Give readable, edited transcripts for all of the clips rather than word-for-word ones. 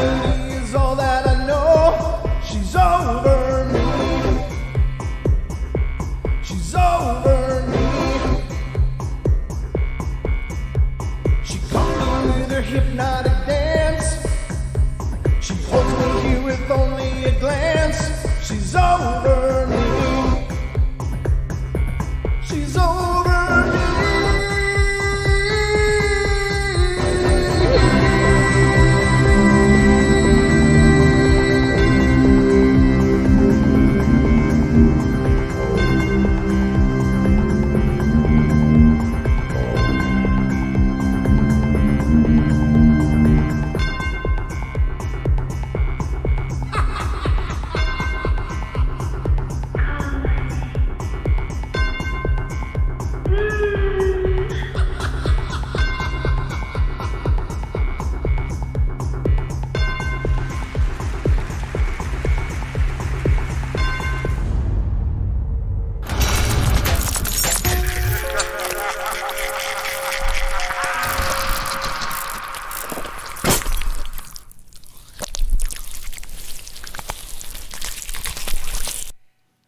me is all that I know. She's over me. She's over me. She comes with her hypnotic dance. She holds me here with only a glance. She's over me. She's over me.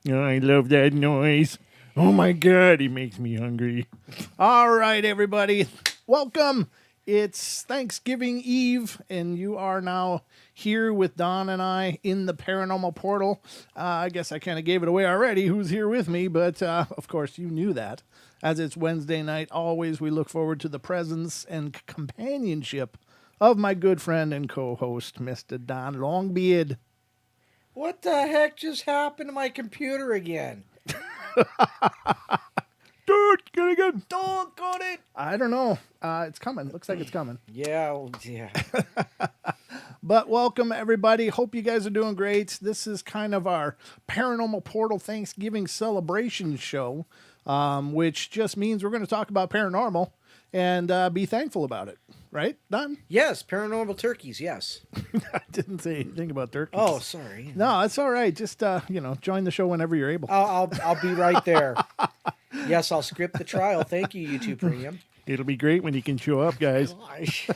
I love that noise. Oh my God, it makes me hungry. All right, everybody. Welcome. It's Thanksgiving Eve, and you are now here with Don and I in the Paranormal Portal. I guess I kind of gave it away already who's here with me, but of course you knew that. As it's Wednesday night, always we look forward to the presence and companionship of my good friend and co-host, Mr. Don Longbeard. What the heck just happened to my computer again? Dude, get it again. Don't got it. I don't know. It's coming. Looks like it's coming. Yeah, well, yeah. But welcome, everybody. Hope you guys are doing great. This is kind of our Paranormal Portal Thanksgiving celebration show, which just means we're going to talk about paranormal and be thankful about it. Right, Don? Yes, paranormal turkeys, yes. I didn't say anything about turkeys. Oh, sorry. No, it's all right. Just, join the show whenever you're able. I'll be right there. Yes, I'll script the trial. Thank you, YouTube Premium. It'll be great when you can show up, guys. Gosh.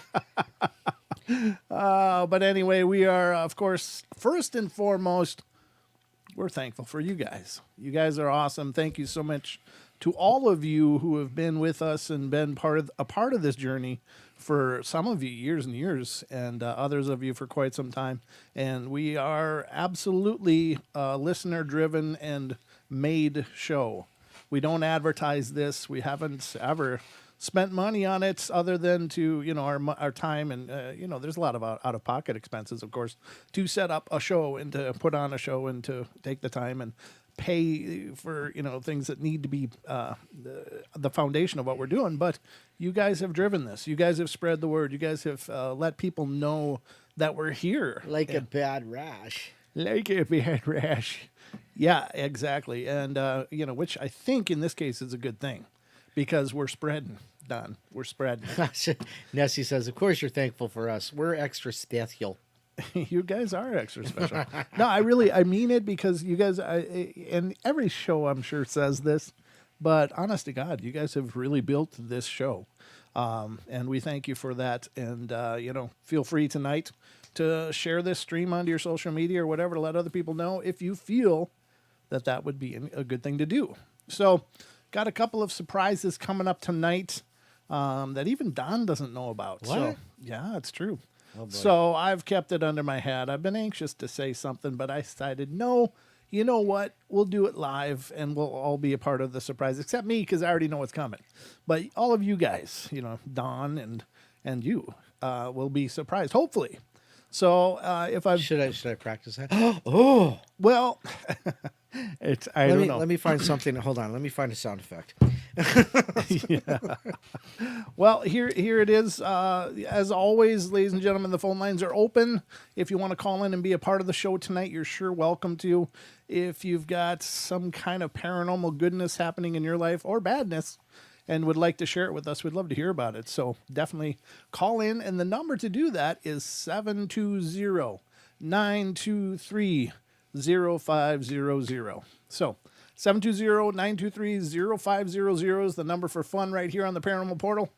But anyway, we are, of course, first and foremost, we're thankful for you guys. You guys are awesome. Thank you so much to all of you who have been with us and been a part of this journey for some of you years and years, and others of you for quite some time. And we are absolutely a listener-driven and made show. We don't advertise this. We haven't ever spent money on it other than to, our time. And, there's a lot of out-of-pocket expenses, of course, to set up a show and to put on a show and to take the time and pay for, things that need to be the foundation of what we're doing. But you guys have driven this. You guys have spread the word. You guys have let people know that we're here. Like a bad rash. Like a bad rash. Yeah, exactly. And, which I think in this case is a good thing because we're spreading, Don. We're spreading. Nessie says, of course you're thankful for us. We're extra special. You guys are extra special. No, I mean it because you guys, and every show I'm sure says this, but honest to God, you guys have really built this show. And we thank you for that. And, feel free tonight to share this stream onto your social media or whatever to let other people know if you feel that would be a good thing to do. So got a couple of surprises coming up tonight that even Don doesn't know about. What? So, yeah, it's true. Oh, so I've kept it under my hat. I've been anxious to say something, but I decided, no, you know what? We'll do it live, and we'll all be a part of the surprise, except me, because I already know what's coming. But all of you guys, Don and you, will be surprised, hopefully. So if I should I practice that? Oh, well, I don't know. Let me find something. Hold on. Let me find a sound effect. Yeah. Well, here it is. As always, ladies and gentlemen, the phone lines are open. If you want to call in and be a part of the show tonight, you're sure welcome to. If you've got some kind of paranormal goodness happening in your life or badness and would like to share it with us, we'd love to hear about it. So definitely call in. And the number to do that is 720-923-0500. So 720-923-0500 is the number for fun right here on the Paranormal Portal.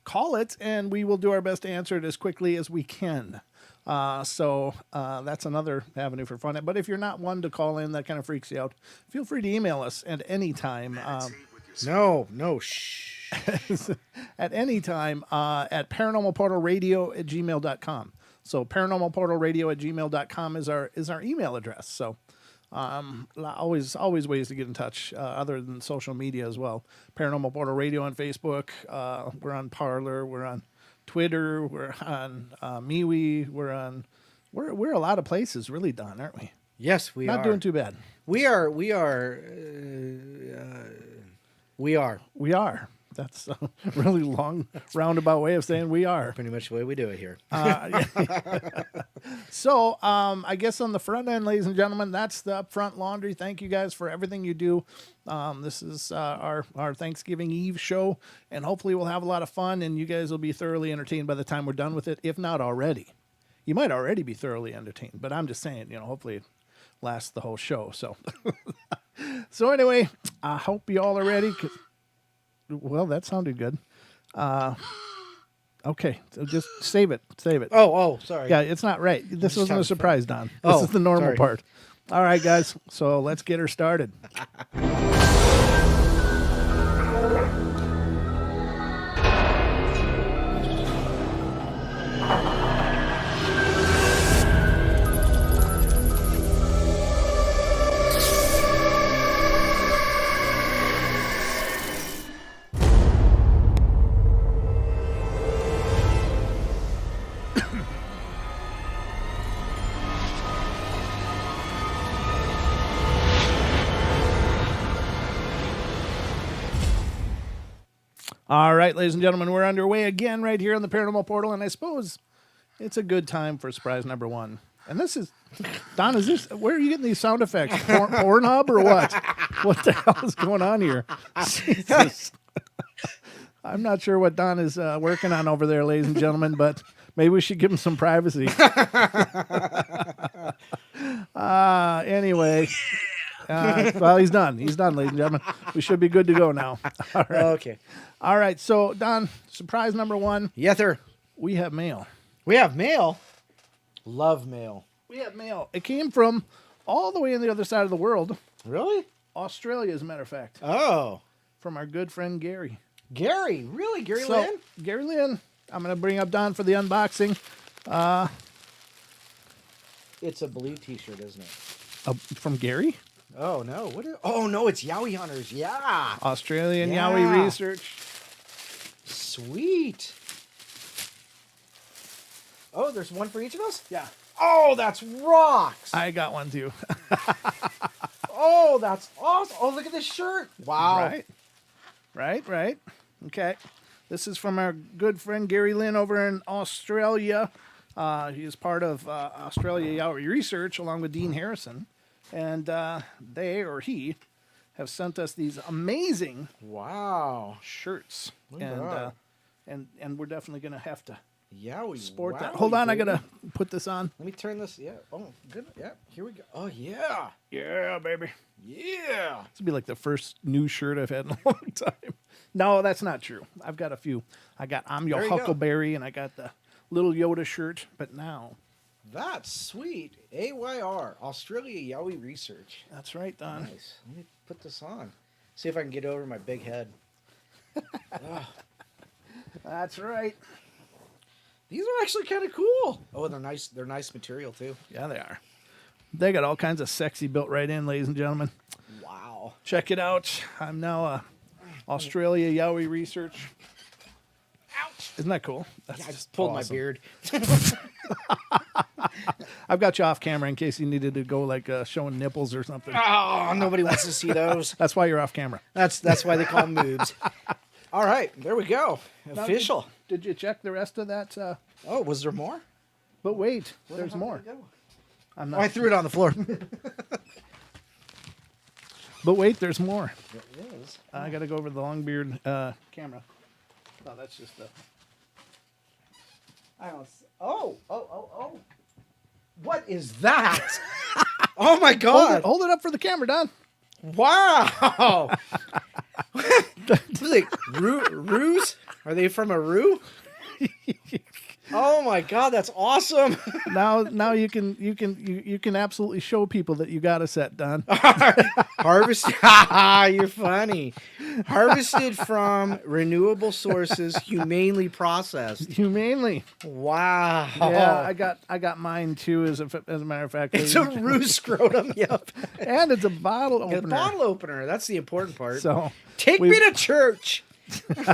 call it, and we will do our best to answer it as quickly as we can. So that's another avenue for fun. But if you're not one to call in, that kind of freaks you out, feel free to email us at any time. No, shh. At any time at paranormalportalradio@gmail.com. So paranormalportalradio@gmail.com is our email address. So always ways to get in touch other than social media as well. Paranormal Portal Radio on Facebook. We're on Parler. We're on Twitter. We're on MeWe. We're a lot of places, really, Don, aren't we? Yes, we are. Not doing too bad. We are. That's a really long, roundabout way of saying we are. Pretty much the way we do it here. So, I guess on the front end, ladies and gentlemen, that's the Upfront Laundry. Thank you guys for everything you do. This is our Thanksgiving Eve show, and hopefully we'll have a lot of fun, and you guys will be thoroughly entertained by the time we're done with it, if not already. You might already be thoroughly entertained, but I'm just saying, hopefully it lasts the whole show. So, so anyway, I hope you all are ready. Well, that sounded good. Okay, so just save it. Oh, sorry. Yeah, it's not right. This wasn't a surprise, Don. This Oh, is the normal sorry. part. All right, guys. So let's get her started. All right, ladies and gentlemen, we're underway again right here on the Paranormal Portal, and I suppose it's a good time for surprise number one. And this is, Don, where are you getting these sound effects? Pornhub or what? What the hell is going on here? Jesus. I'm not sure what Don is working on over there, ladies and gentlemen, but maybe we should give him some privacy. Anyway. Well, he's done. He's done, ladies and gentlemen. We should be good to go now. All right. Okay. All right. So, Don, surprise number one. Yes, sir. We have mail. We have mail. Love mail. We have mail. It came from all the way on the other side of the world. Really? Australia, as a matter of fact. Oh. From our good friend Gary. Gary. Really? Gary So, Lynn? Gary Lynn. I'm going to bring up Don for the unboxing. It's a blue t-shirt, isn't it? From Gary? Oh, no. Oh, no, it's Yowie Hunters. Yeah. Australian Yeah. Yowie Research. Sweet. Oh, there's one for each of us? Yeah. Oh, that's rocks. I got one too. Oh, that's awesome. Oh, look at this shirt. Wow. Right. Okay. This is from our good friend Gary Lynn over in Australia. He is part of Australia Yowie Research along with Dean Harrison. And he have sent us these amazing shirts. Look at that. And we're definitely going to have to Yowie. sport that. Wowie, Hold on, I baby. got to put this on. Let me turn this. Yeah. Oh, good. Yeah. Here we go. Oh, yeah. Yeah, baby. Yeah. This will be like the first new shirt I've had in a long time. No, that's not true. I've got a few. I got I'm Your There you go. Huckleberry, and I got the little Yoda shirt. But now, That's sweet. AYR, Australia Yowie Research. that's right, Don. Nice. Let me put this on. See if I can get over my big head. That's right. These are actually kind of cool. Oh, they're nice. They're nice material too. Yeah, they are. They got all kinds of sexy built right in, ladies and gentlemen. Wow. Check it out. I'm now Australia Yowie Research. Ouch. Isn't that cool? That's Yeah, I just pulled awesome. my beard. I've got you off camera in case you needed to go like showing nipples or something. Oh, nobody wants to see those. That's why you're off camera. That's why they call them moobs. All right, there we go. Now, Official. Did you check the rest of that? Oh, was there more? But wait, Where there's the hell more. did it go? I'm Oh, I not. threw it on the floor. But wait, there's more. It is. I got to go over the Longbeard camera. Oh, that's just the. I don't. Oh! What is that? Oh my God! Hold it up for the camera, Don. Wow! Like ruse? Are they from a roo? Oh my God, that's awesome! Now you can absolutely show people that you got a set done. Harvested. You're funny. Harvested from renewable sources, humanely processed. Humanely. Wow. Yeah, I got mine too. As a matter of fact, It's a roo scrotum. Yep. and it's a bottle opener. A bottle opener. That's the important part. So take me to church. That's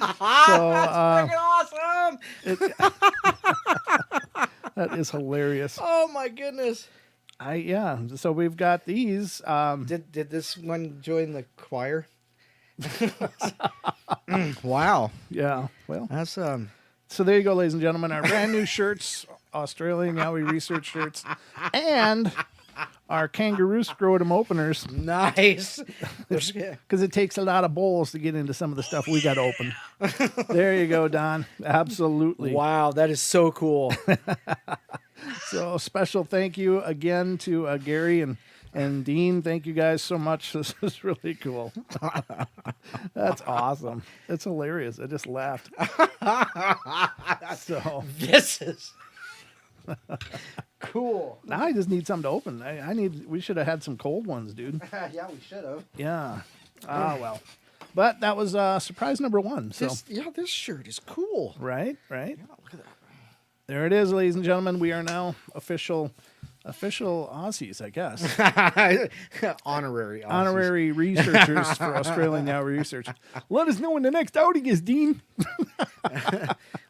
freaking awesome. That is hilarious. Oh my goodness. So we've got these. Did this one join the choir? Wow. Yeah. Well, That's so there you go, ladies and gentlemen. Our brand new shirts, Australian Yowie Research shirts, and our kangaroo scrotum openers. nice. Because it takes a lot of bowls to get into some of the stuff we got to open. There you go, Don. Absolutely. Wow, that is so cool. So special thank you again to Gary and Dean. Thank you guys so much. This is really cool. That's awesome. It's hilarious. I just laughed. So This is cool. now I just need something to open. We should have had some cold ones, dude. Yeah, we should have. Yeah. Well. But that was surprise number 1. So This shirt is cool. right. Yeah, look at that. There it is, ladies and gentlemen. We are now official Aussies, I guess. Honorary. Aussies. Honorary researchers for Australian Now Research. Let us know when the next outing is, Dean.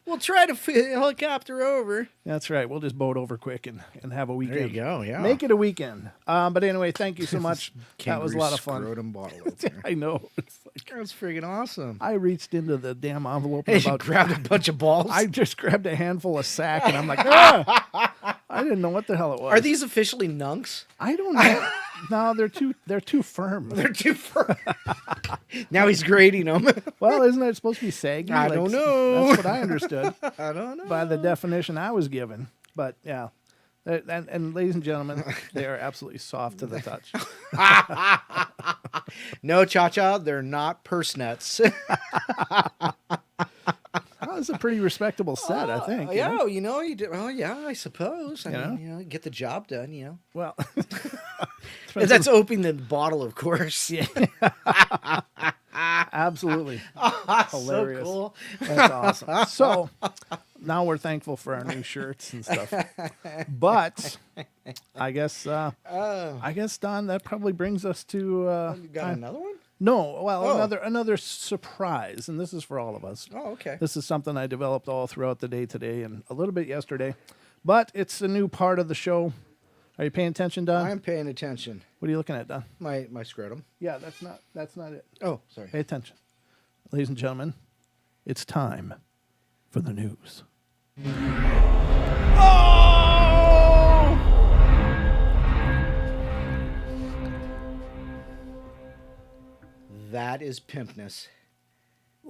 We'll try to helicopter over. That's right. We'll just boat over quick and have a weekend. There you go. Yeah. Make it a weekend. But anyway, thank you so much. That was a lot of fun. Scrotum bottle opener. I know. It's like That's freaking awesome. I reached into the damn envelope Hey, and you grabbed a bunch of balls. I just grabbed a handful of sack and I'm like, ah! I didn't know what the hell it was. Are these officially nunks? I don't know. No, they're too firm. They're too firm. Now he's grading them. Well, isn't it supposed to be saggy? I don't know. That's what I understood I don't know. by the definition I was given. But yeah, and ladies and gentlemen, they are absolutely soft to the touch. No, Cha-Cha, they're not purse nets. Well, it's a pretty respectable set, I think. Yeah, you do. Oh, yeah, I suppose. I Yeah. mean, get the job done, Well, That's opening the bottle, of course. yeah. Absolutely. Hilarious. So cool. That's awesome. So now we're thankful for our new shirts and stuff. But I guess Don, that probably brings us to You got another one? no, well, Oh. another surprise, and this is for all of us. Oh, okay. This is something I developed all throughout the day today and a little bit yesterday, but it's a new part of the show. Are you paying attention, Don? I'm paying attention. What are you looking at, Don? My scrotum. Yeah, that's not it. Oh, sorry. Pay attention. Ladies and gentlemen, it's time for the news. That is pimpness.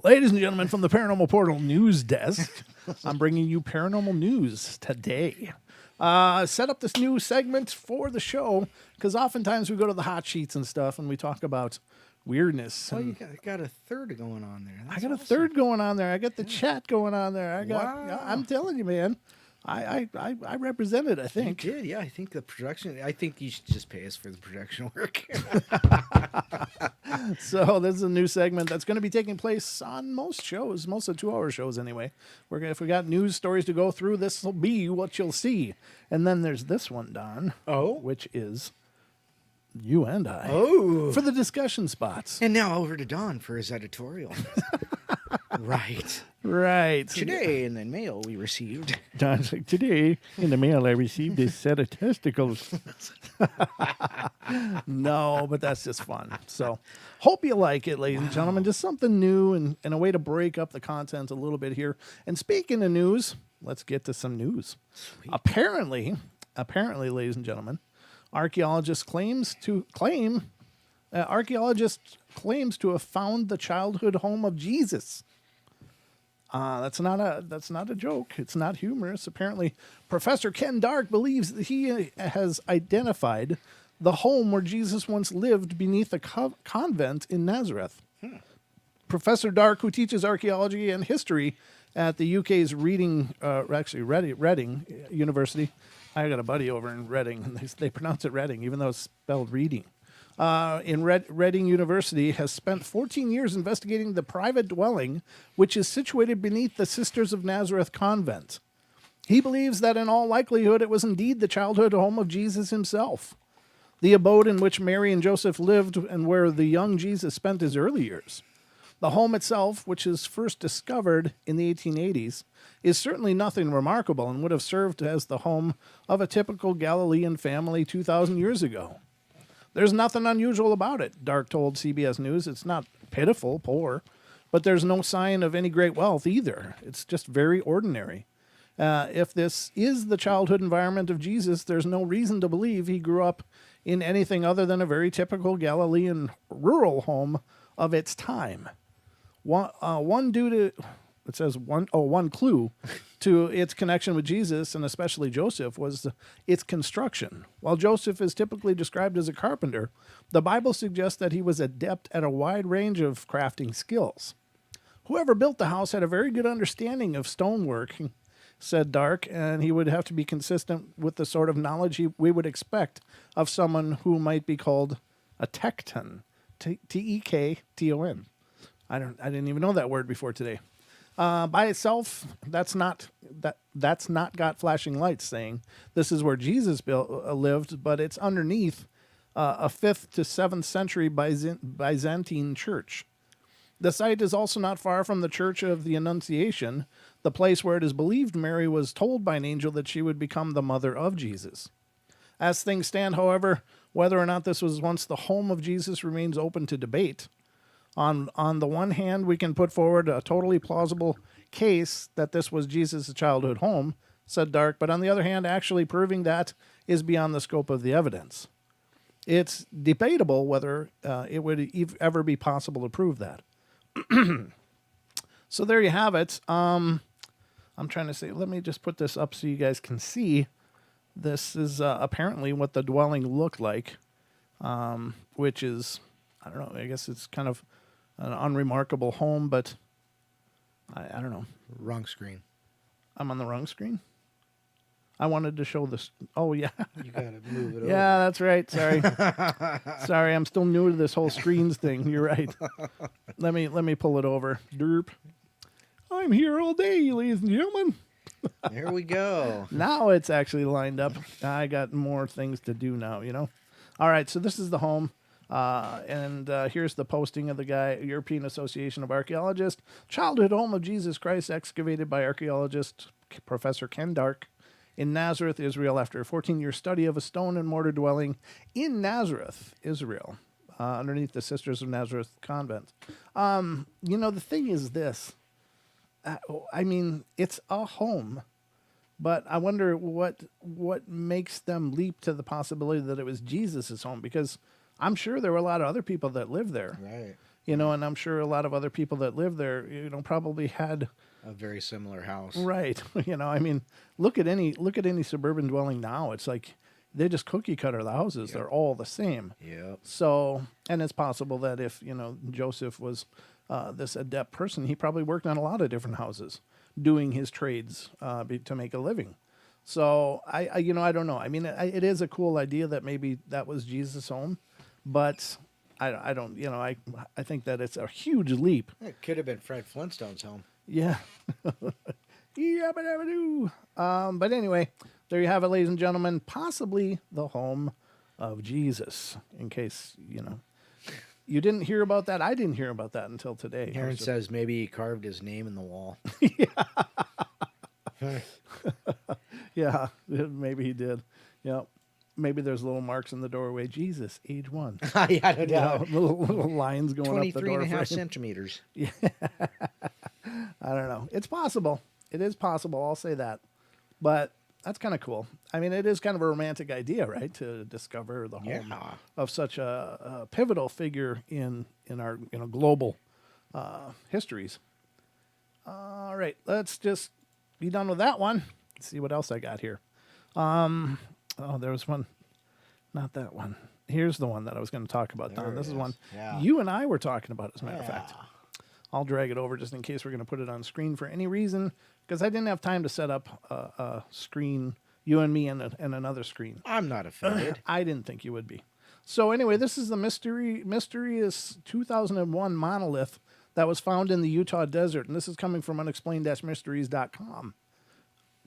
Ladies and gentlemen, from the Paranormal Portal news desk, I'm bringing you paranormal news today. Set up this new segment for the show because oftentimes we go to the hot sheets and stuff and we talk about weirdness. Well, and you got a third going on there. I got a third going on there. I got the chat going on there. Wow. I'm telling you, man. I represented, I think. You did, yeah. I think the production. I think you should just pay us for the production work. So this is a new segment that's going to be taking place on most shows, most of the 2-hour shows anyway. If we got news stories to go through, this will be what you'll see. And then there's this one, Don. Oh? Which is you and I. Oh. For the discussion spots. And now over to Don for his editorial. Right. Right. Today in the mail we received. Don's like, today in the mail I received a set of testicles. No, but that's just fun. So hope you like it, ladies and gentlemen. Just something new and a way to break up the content a little bit here. And speaking of news, let's get to some news. Sweet. Apparently, ladies and gentlemen, archaeologist claims to have found the childhood home of Jesus. That's not a joke. It's not humorous. Apparently, Professor Ken Dark believes that he has identified the home where Jesus once lived beneath a convent in Nazareth. Professor Dark, who teaches archaeology and history at the UK's Reading University. I got a buddy over in Reading, and they pronounce it Reading, even though it's spelled reading. In Reading University, has spent 14 years investigating the private dwelling, which is situated beneath the Sisters of Nazareth convent. He believes that in all likelihood it was indeed the childhood home of Jesus himself, the abode in which Mary and Joseph lived and where the young Jesus spent his early years. The home itself, which is first discovered in the 1880s, is certainly nothing remarkable and would have served as the home of a typical Galilean family 2,000 years ago. There's nothing unusual about it, Dark told CBS News. It's not pitiful, poor, but there's no sign of any great wealth either. It's just very ordinary. If this is the childhood environment of Jesus, there's no reason to believe he grew up in anything other than a very typical Galilean rural home of its time. One clue to its connection with Jesus, and especially Joseph, was its construction. While Joseph is typically described as a carpenter, the Bible suggests that he was adept at a wide range of crafting skills. Whoever built the house had a very good understanding of stonework, said Dark, and he would have to be consistent with the sort of knowledge we would expect of someone who might be called a tekton, Tekton. I didn't even know that word before today. By itself, that's not got flashing lights saying this is where Jesus lived, but it's underneath a 5th to 7th century Byzantine church. The site is also not far from the Church of the Annunciation, the place where it is believed Mary was told by an angel that she would become the mother of Jesus. As things stand, however, whether or not this was once the home of Jesus remains open to debate. On the one hand, we can put forward a totally plausible case that this was Jesus' childhood home, said Dark, but on the other hand, actually proving that is beyond the scope of the evidence. It's debatable whether it would ever be possible to prove that. So there you have it. I'm trying to say, let me just put this up so you guys can see. This is apparently what the dwelling looked like, which is, I don't know, I guess it's kind of an unremarkable home, but I don't know. Wrong screen. I'm on the wrong screen? I wanted to show this. Oh, yeah. You got to move it over. Yeah, that's right. Sorry. Sorry, I'm still new to this whole screens thing. You're right. Let me pull it over. Derp. I'm here all day, ladies and gentlemen. There we go. Now it's actually lined up. I got more things to do now, you know. All right, so this is the home. And here's the posting of the guy, European Association of Archaeologists. Childhood home of Jesus Christ excavated by archaeologist Professor Ken Dark in Nazareth, Israel, after a 14-year study of a stone and mortar dwelling in Nazareth, Israel, underneath the Sisters of Nazareth convent. You know, the thing is this. I mean, it's a home, but I wonder what makes them leap to the possibility that it was Jesus' home, because I'm sure there were a lot of other people that lived there. Right. You know, and I'm sure a lot of other people that lived there, you know, probably had a very similar house. Right. You know, I mean, look at any suburban dwelling now. It's like they just cookie cutter the houses. Yep. They're all the same. Yep. So, and it's possible that if, you know, Joseph was this adept person, he probably worked on a lot of different houses doing his trades to make a living. So I you know, I don't know. I mean, it is a cool idea that maybe that was Jesus' home, but I don't, you know, I think that it's a huge leap. It could have been Fred Flintstone's home. Yeah. But anyway, there you have it, ladies and gentlemen. Possibly the home of Jesus, in case, you know, you didn't hear about that. I didn't hear about that until today. Aaron says maybe he carved his name in the wall. Yeah, maybe he did. Yeah. Maybe there's little marks in the doorway. Jesus, age 1. Yeah, no doubt. Little lines going up the door. 23.5 centimeters. Yeah. I don't know. It's possible. It is possible. I'll say that. But that's kind of cool. I mean, it is kind of a romantic idea, right? To discover the home of such a pivotal figure in our global histories. All right, let's just be done with that one. Let's see what else I got here. Oh, there was one. Not that one. Here's the one that I was going to talk about, Don. This is one you and I were talking about, as a matter of fact. I'll drag it over just in case we're going to put it on screen for any reason, because I didn't have time to set up a screen, you and me, and another screen. I'm not offended. I didn't think you would be. So anyway, this is the mysterious 2001 monolith that was found in the Utah desert, and this is coming from unexplained-mysteries.com.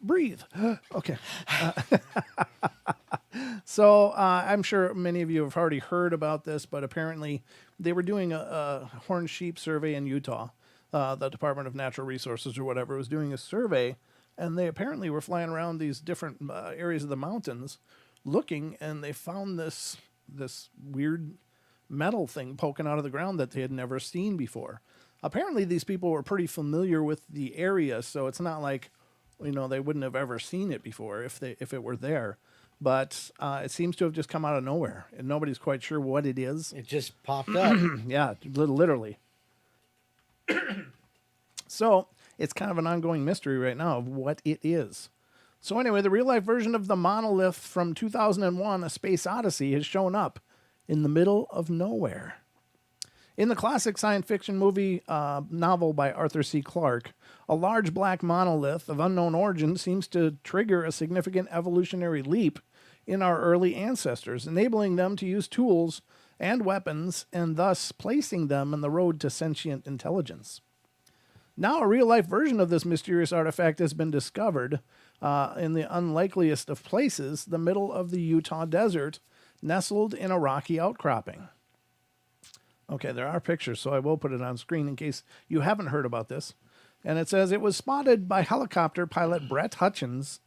Breathe. Okay. So I'm sure many of you have already heard about this, but apparently they were doing a horned sheep survey in Utah. The Department of Natural Resources or whatever was doing a survey, and they apparently were flying around these different areas of the mountains looking, and they found this weird metal thing poking out of the ground that they had never seen before. Apparently these people were pretty familiar with the area, so it's not like, you know, they wouldn't have ever seen it before if it were there. But it seems to have just come out of nowhere, and nobody's quite sure what it is. It just popped up. Yeah, literally. So it's kind of an ongoing mystery right now of what it is. So anyway, the real-life version of the monolith from 2001, A Space Odyssey, has shown up in the middle of nowhere. In the classic science fiction movie novel by Arthur C. Clarke, a large black monolith of unknown origin seems to trigger a significant evolutionary leap in our early ancestors, enabling them to use tools and weapons, and thus placing them on the road to sentient intelligence. Now a real-life version of this mysterious artifact has been discovered in the unlikeliest of places, the middle of the Utah desert, nestled in a rocky outcropping. Okay, there are pictures, so I will put it on screen in case you haven't heard about this. And it says it was spotted by helicopter pilot Brett Hutchings,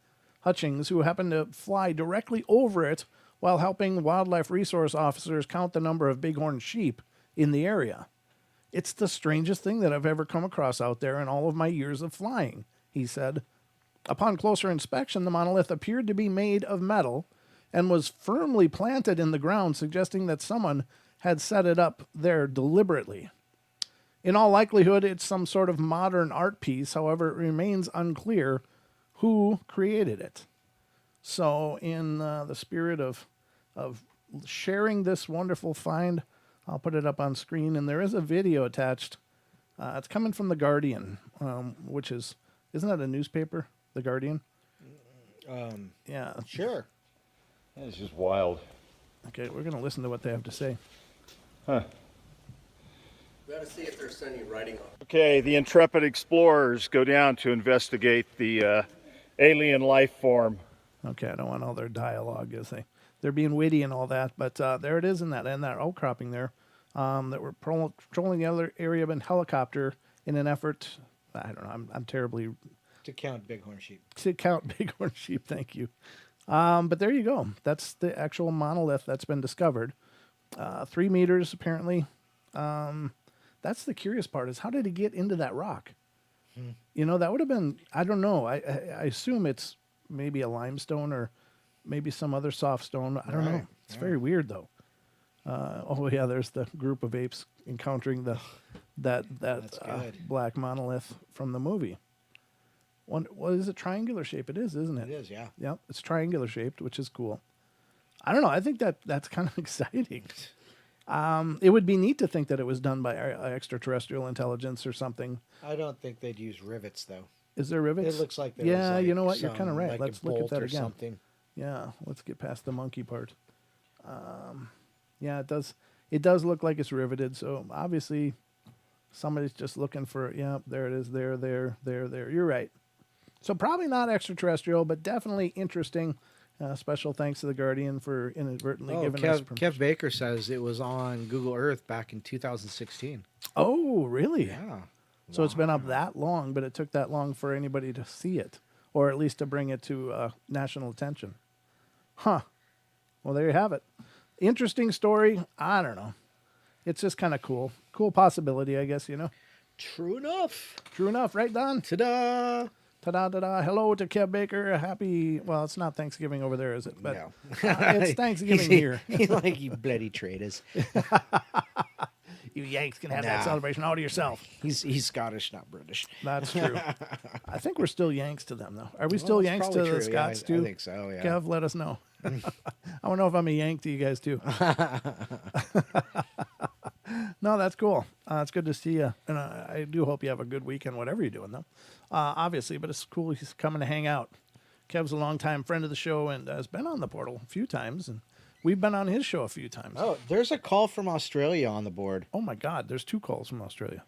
who happened to fly directly over it while helping wildlife resource officers count the number of bighorn sheep in the area. It's the strangest thing that I've ever come across out there in all of my years of flying, he said. Upon closer inspection, the monolith appeared to be made of metal and was firmly planted in the ground, suggesting that someone had set it up there deliberately. In all likelihood, it's some sort of modern art piece. However, it remains unclear who created it. So in the spirit of sharing this wonderful find, I'll put it up on screen, and there is a video attached. It's coming from The Guardian, which is, isn't that a newspaper, The Guardian? Yeah. Sure. It's just wild. Okay, we're going to listen to what they have to say. Huh. We got to see if there's any writing on it. Okay, the intrepid explorers go down to investigate the alien life form. Okay, I don't want all their dialogue as they're being witty and all that, but there it is in that outcropping there. That we're patrolling the other area in helicopter in an effort. I don't know. I'm terribly To count bighorn sheep. to count bighorn sheep. Thank you. But there you go. That's the actual monolith that's been discovered. 3 meters apparently. That's the curious part, is how did it get into that rock? You know, that would have been, I don't know. I assume it's maybe a limestone or maybe some other soft stone. I don't know. It's very weird though. Oh yeah, there's the group of apes encountering that black monolith from the movie. What is it? Triangular shape? It is, isn't it? It is, yeah. Yep, it's triangular shaped, which is cool. I don't know. I think that's kind of exciting. It would be neat to think that it was done by extraterrestrial intelligence or something. I don't think they'd use rivets, though. Is there rivets? It looks like there yeah, was, you know what? You're kind of right. like Let's a look at bolt that or again. something. Yeah, let's get past the monkey part. Yeah, it does. It does look like it's riveted. So obviously, somebody's just looking for. Yeah, there it is. There. You're right. So probably not extraterrestrial, but definitely interesting. Special thanks to The Guardian for inadvertently giving us permission. Kev Baker says it was on Google Earth back in 2016. Oh, really? Yeah. So it's been up that long, but it took that long for anybody to see it, or at least to bring it to national attention. Huh. Well, there you have it. Interesting story. I don't know. It's just kind of cool. Cool possibility, I guess, you know. True enough. True enough, right, Don? Ta-da! Ta-da, ta-da. Hello to Kev Baker. Happy, well, it's not Thanksgiving over there, is it? But No. it's Thanksgiving here. He's like, you bloody traitors. You Yanks can have that celebration all to yourself. He's Scottish, not British. That's true. I think we're still Yanks to them, though. Are we still that's Yanks to probably the true. Yeah, Scots, too? I think so, yeah. Kev, let us know. I want to know if I'm a Yank to you guys, too. No, that's cool. It's good to see you, and I do hope you have a good weekend, whatever you're doing, though. Obviously, but it's cool he's coming to hang out. Kev's a longtime friend of the show and has been on the portal a few times, and we've been on his show a few times. Oh, there's a call from Australia on the board. Oh my God, there's 2 calls from Australia.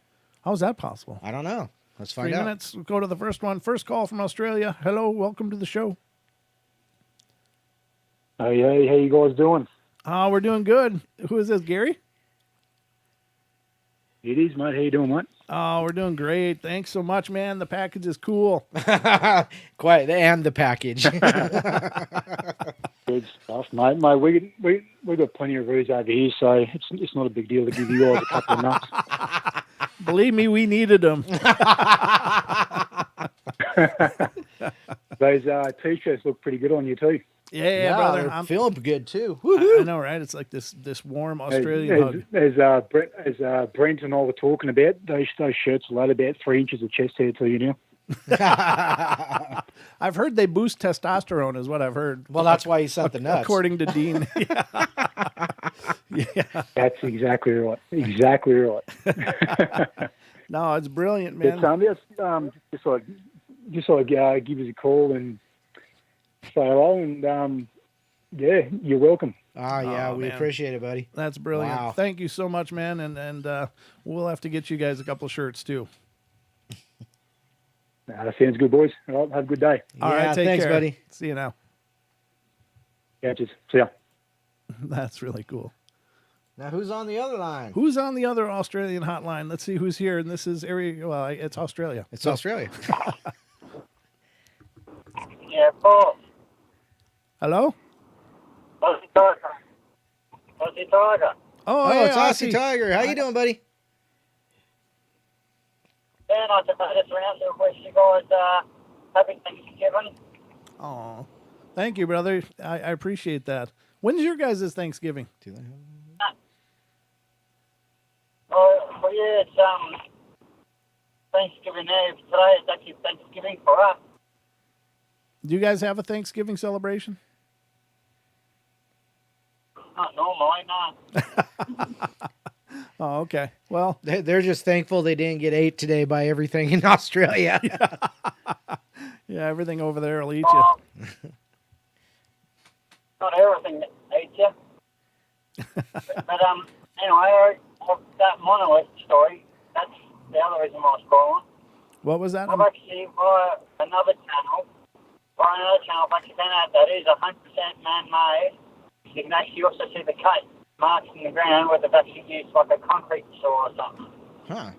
How is that possible? I don't know. Let's find 3 out. minutes. We'll go to the first one. First call from Australia. Hello, welcome to the show. Hey, how you guys doing? We're doing good. Who is this, Gary? It is, mate. How you doing, mate? Oh, we're doing great. Thanks so much, man. The package is cool. Quite, and the package. Good stuff, mate. Mate, we got plenty of roos over here, so it's not a big deal to give you guys a couple of nuts. Believe me, we needed them. Those t-shirts look pretty good on you too. Yeah, brother. they're I'm feeling good too. I know, right? It's like this warm Australian hug. As Brent and I were talking about, those shirts will add about 3 inches of chest hair to you now. I've heard they boost testosterone, is what I've heard. Well, that's why he sent the nuts. According to Dean. Yeah. That's exactly right. Exactly right. No, it's brilliant, man. Just give us a call and say hello, and yeah, you're welcome. We man. appreciate it, buddy. That's brilliant. Wow. Thank you so much, man. And we'll have to get you guys a couple of shirts too. That sounds good, boys. All right, have a good day. All right, take thanks, care. buddy. See you now. Yeah, just see ya. That's really cool. Now, who's on the other line? Who's on the other Australian hotline? Let's see who's here. And this is area. Well, it's Australia. It's Australia. Yeah, Paul. Hello. Aussie Tiger. Aussie Tiger. Oh, Oh, hey, it's Aussie Tiger. How you doing, buddy? Yeah, I just around to wish you guys happy Thanksgiving. Oh, thank you, brother. I appreciate that. When's your guys' Thanksgiving? Oh, yeah, it's Thanksgiving Eve. Today it's actually Thanksgiving for us. Do you guys have a Thanksgiving celebration? Not normally, no. Oh, okay. Well, They're just thankful they didn't get ate today by everything in Australia. yeah, everything over there will eat you. Not everything that eats you. but anyway, that monolith story, that's the other reason why I was calling. What was that? I've actually, via another channel, I've actually found out that is 100% man-made. You can actually also see the cut marks in the ground where they've actually used like a concrete saw or something. Huh.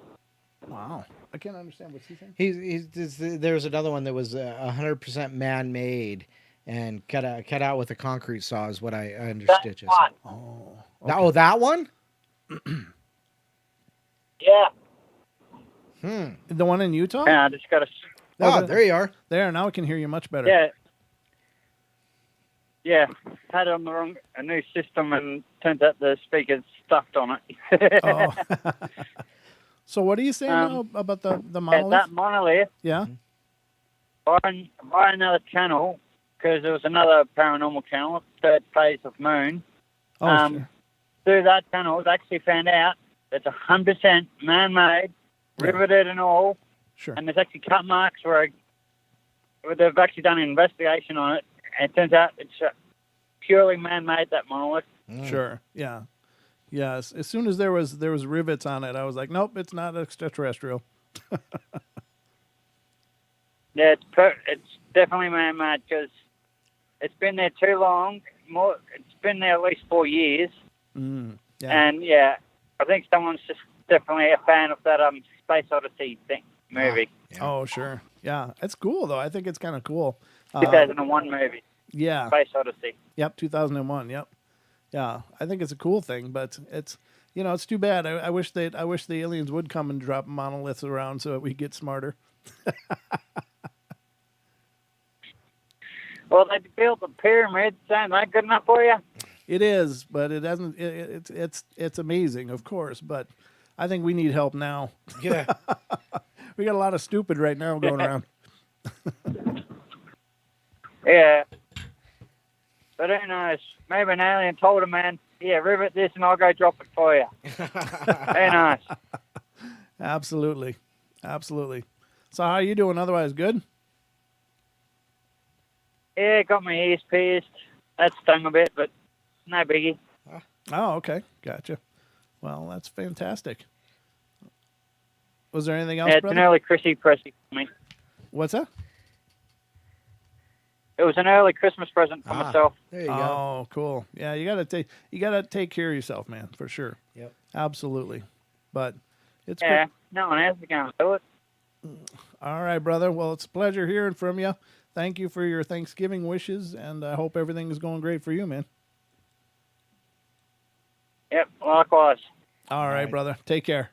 Wow. I can't understand what's he saying. There was another one that was 100% man-made and cut out with a concrete saw is what I understood. That's one. Oh. Oh, that one? Yeah. The one in Utah? Yeah, I just got to... Oh, there you are. There, now I can hear you much better. Yeah. Yeah, had it on a new system, and turns out the speaker's stuffed on it. Oh. So what are you saying now about the monolith? That monolith, Yeah? by another channel, because there was another paranormal channel, Third Phase of Moon. Oh, sure. Through that channel, it's actually found out it's 100% man-made, riveted and all, Sure. and there's actually cut marks where they've actually done an investigation on it, and it turns out it's purely man-made, that monolith. Sure. Yeah. Yes. As soon as there was rivets on it, I was like, nope, it's not extraterrestrial. Yeah, it's definitely man-made because it's been there too long. It's been there at least 4 years. Yeah. And yeah, I think someone's just definitely a fan of that Space Odyssey movie. Yeah. Oh, sure. Yeah. It's cool though. I think it's kind of cool. 2001 movie, Yeah. Space Odyssey. Yep. 2001. Yep. Yeah. I think it's a cool thing, but it's it's too bad. I wish the aliens would come and drop monoliths around so that we get smarter. Well, they built the pyramids. Ain't that good enough for you? It is, but it doesn't. It's amazing, of course, but I think we need help now. Yeah. We got a lot of stupid right now going around. Yeah. But who knows? Maybe an alien told a man, yeah, rivet this and I'll go drop it for you. Who knows? Absolutely. Absolutely. So how you doing otherwise? Good? Yeah, got my ears pierced. That stung a bit, but no biggie. Oh, okay. Gotcha. Well, that's fantastic. Was there anything else, Yeah, it's brother? an early Chrissy present for me. What's that? It was an early Christmas present for myself. There you go. Oh, cool. Yeah, you gotta take care of yourself, man, for sure. Yep. Absolutely. But it's Yeah, good. no one else is going to do it. All right, brother. Well, it's a pleasure hearing from you. Thank you for your Thanksgiving wishes, and I hope everything is going great for you, man. Yep, likewise. All right, brother. Take care.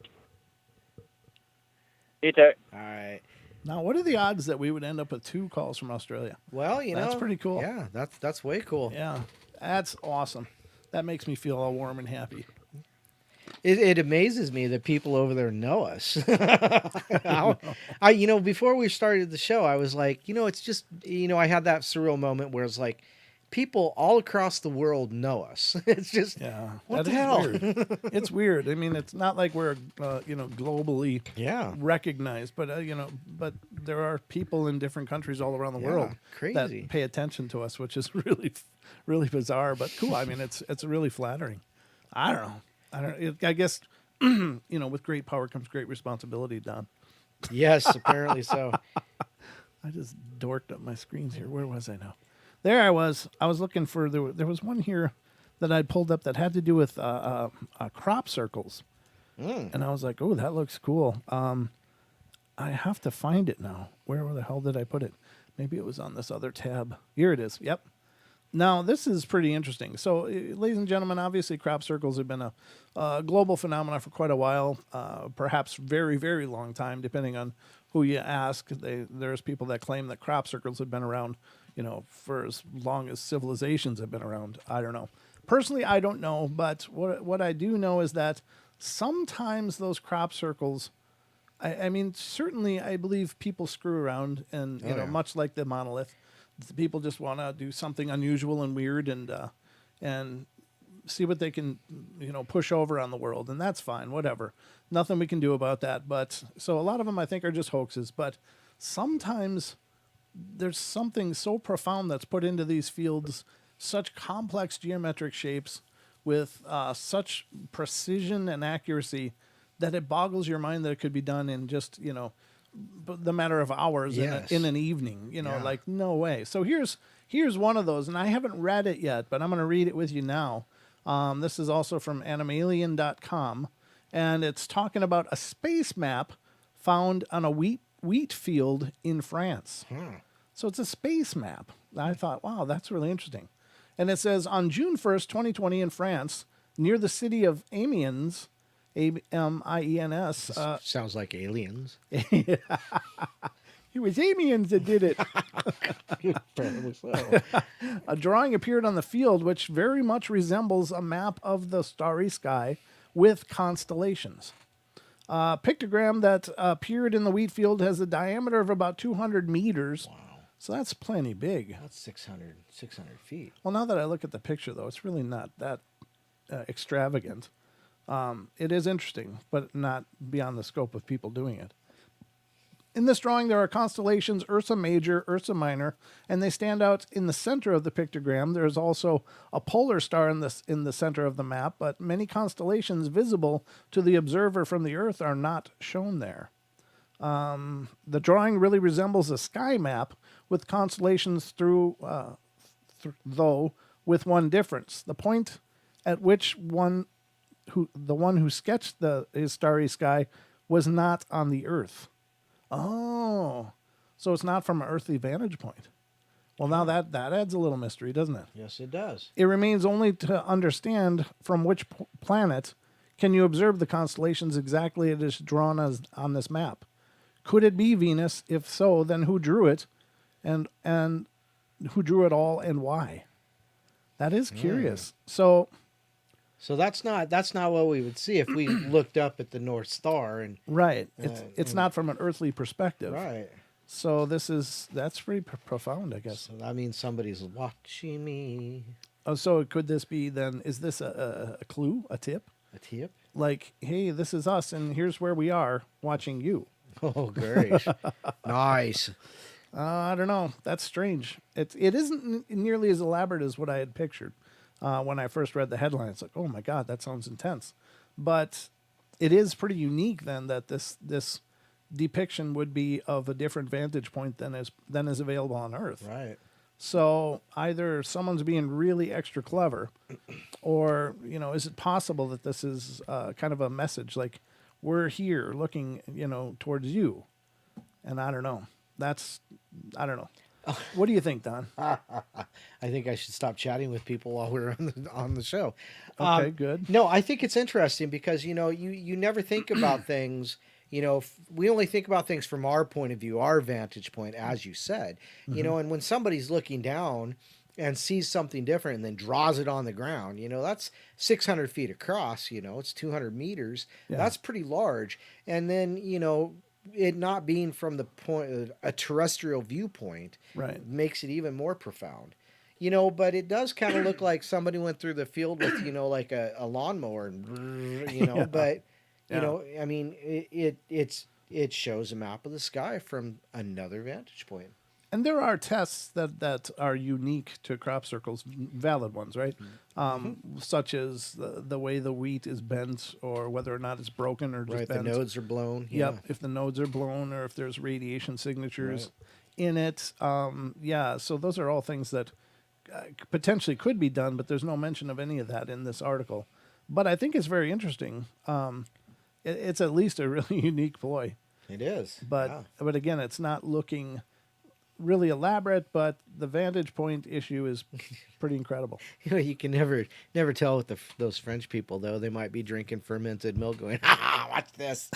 You too. All right. Now, what are the odds that we would end up with 2 calls from Australia? Well, you know, That's pretty cool. Yeah, that's way cool. Yeah, that's awesome. That makes me feel all warm and happy. It amazes me that people over there know us. Before we started the show, I was like, it's just, I had that surreal moment where it's like, people all across the world know us. It's just, what the hell? Weird. It's weird. I mean, it's not like we're, globally recognized, but but there are people in different countries all around the world crazy. that pay attention to us, which is really, really bizarre, but cool. I mean, it's really flattering. I don't know. I guess, with great power comes great responsibility, Don. Yes, apparently so. I just dorked up my screens here. Where was I now? There I was. I was looking for, there was one here that I'd pulled up that had to do with crop circles. And I was like, oh, that looks cool. I have to find it now. Where the hell did I put it? Maybe it was on this other tab. Here it is. Yep. Now, this is pretty interesting. So, ladies and gentlemen, obviously crop circles have been a global phenomenon for quite a while, perhaps very, very long time, depending on who you ask. There's people that claim that crop circles have been around, for as long as civilizations have been around. I don't know. Personally, I don't know, but what I do know is that sometimes those crop circles, I mean, certainly I believe people screw around and, much like the monolith, people just want to do something unusual and weird and see what they can, push over on the world. And that's fine, whatever. Nothing we can do about that. But so a lot of them I think are just hoaxes. But sometimes there's something so profound that's put into these fields, such complex geometric shapes with such precision and accuracy that it boggles your mind that it could be done in just, the matter of hours in an evening, like no way. So here's one of those, and I haven't read it yet, but I'm going to read it with you now. This is also from animalien.com, and it's talking about a space map found on a wheat field in France. So it's a space map. I thought, wow, that's really interesting. And it says, on June 1st, 2020 in France, near the city of Amiens, Amiens. Sounds like aliens. It was Amiens that did it. Apparently so. A drawing appeared on the field which very much resembles a map of the starry sky with constellations. Pictogram that appeared in the wheat field has a diameter of about 200 meters. Wow. So that's plenty big. That's 600 feet. Well, now that I look at the picture, though, it's really not that extravagant. It is interesting, but not beyond the scope of people doing it. In this drawing, there are constellations Ursa Major, Ursa Minor, and they stand out in the center of the pictogram. There is also a polar star in the center of the map, but many constellations visible to the observer from the Earth are not shown there. The drawing really resembles a sky map with constellations though with one difference. The point at which the one who sketched his starry sky was not on the Earth. Oh, so it's not from an earthly vantage point. Well, now that adds a little mystery, doesn't it? Yes, it does. It remains only to understand from which planet can you observe the constellations exactly it is drawn as on this map. Could it be Venus? If so, then who drew it, and who drew it all, and why? That is curious. So that's not what we would see if we looked up at the North Star and right. It's not from an earthly perspective. right. So that's pretty profound, I guess. So that means somebody's watching me. Oh, so could this be then? Is this a clue, a tip? A tip? Like, hey, this is us, and here's where we are watching you. Oh, great. Nice. I don't know. That's strange. It isn't nearly as elaborate as what I had pictured when I first read the headline. It's like, oh my God, that sounds intense. But it is pretty unique then that this depiction would be of a different vantage point than is available on Earth. Right. So either someone's being really extra clever, or is it possible that this is kind of a message like we're here looking towards you, and I don't know. I don't know. What do you think, Don? I think I should stop chatting with people while we're on the show. Okay, good. No, I think it's interesting because you never think about things. We only think about things from our point of view, our vantage point, as you said. And when somebody's looking down and sees something different and then draws it on the ground, that's 600 feet across. It's 200 meters. Yeah. That's pretty large. And then it not being from the point a terrestrial viewpoint, Right, makes it even more profound. But it does kind of look like somebody went through the field with like a lawnmower and Yeah. but Yeah. I mean it shows a map of the sky from another vantage point. And there are tests that are unique to crop circles, valid ones, right? Such as the way the wheat is bent, or whether or not it's broken or just Right, bent. the nodes are blown. Yep, if the nodes are blown, or if there's radiation signatures in it. So those are all things that potentially could be done, but there's no mention of any of that in this article. But I think it's very interesting. It's at least a really unique ploy. It is. But again, it's not looking really elaborate, but the vantage point issue is pretty incredible. You can never tell with those French people though. They might be drinking fermented milk, going, "Ha, watch this."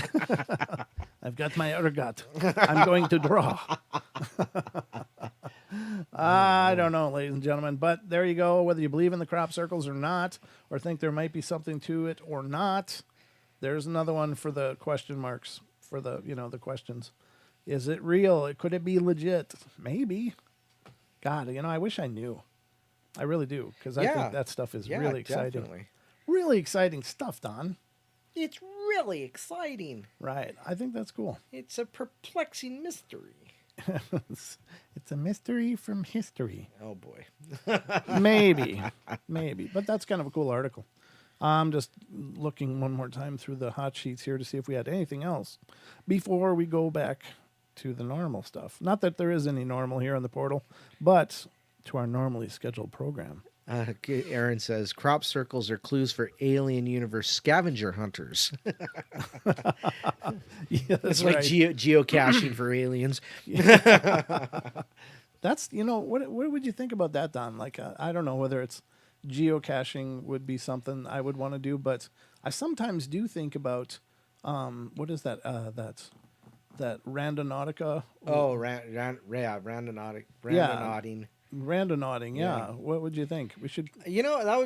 I've got my ergot. I'm going to draw. I don't know, ladies and gentlemen, but there you go. Whether you believe in the crop circles or not, or think there might be something to it or not, there's another one for the question marks, for the the questions. Is it real? Could it be legit? Maybe. God, I wish I knew. I really do, because I think that stuff is really exciting. Definitely. Really exciting stuff, Don. It's really exciting. Right. I think that's cool. It's a perplexing mystery. It's a mystery from history. Oh boy. Maybe. But that's kind of a cool article. I'm just looking one more time through the hot sheets here to see if we had anything else before we go back to the normal stuff. Not that there is any normal here on the portal, but to our normally scheduled program. Aaron says crop circles are clues for alien universe scavenger hunters. Yeah, that's It's like right. geocaching for aliens. That's what would you think about that, Don? Like I don't know whether it's geocaching would be something I would want to do, but I sometimes do think about what is that that randonautica? Oh, randonauting. Randonauting, yeah. What would you think? We should. That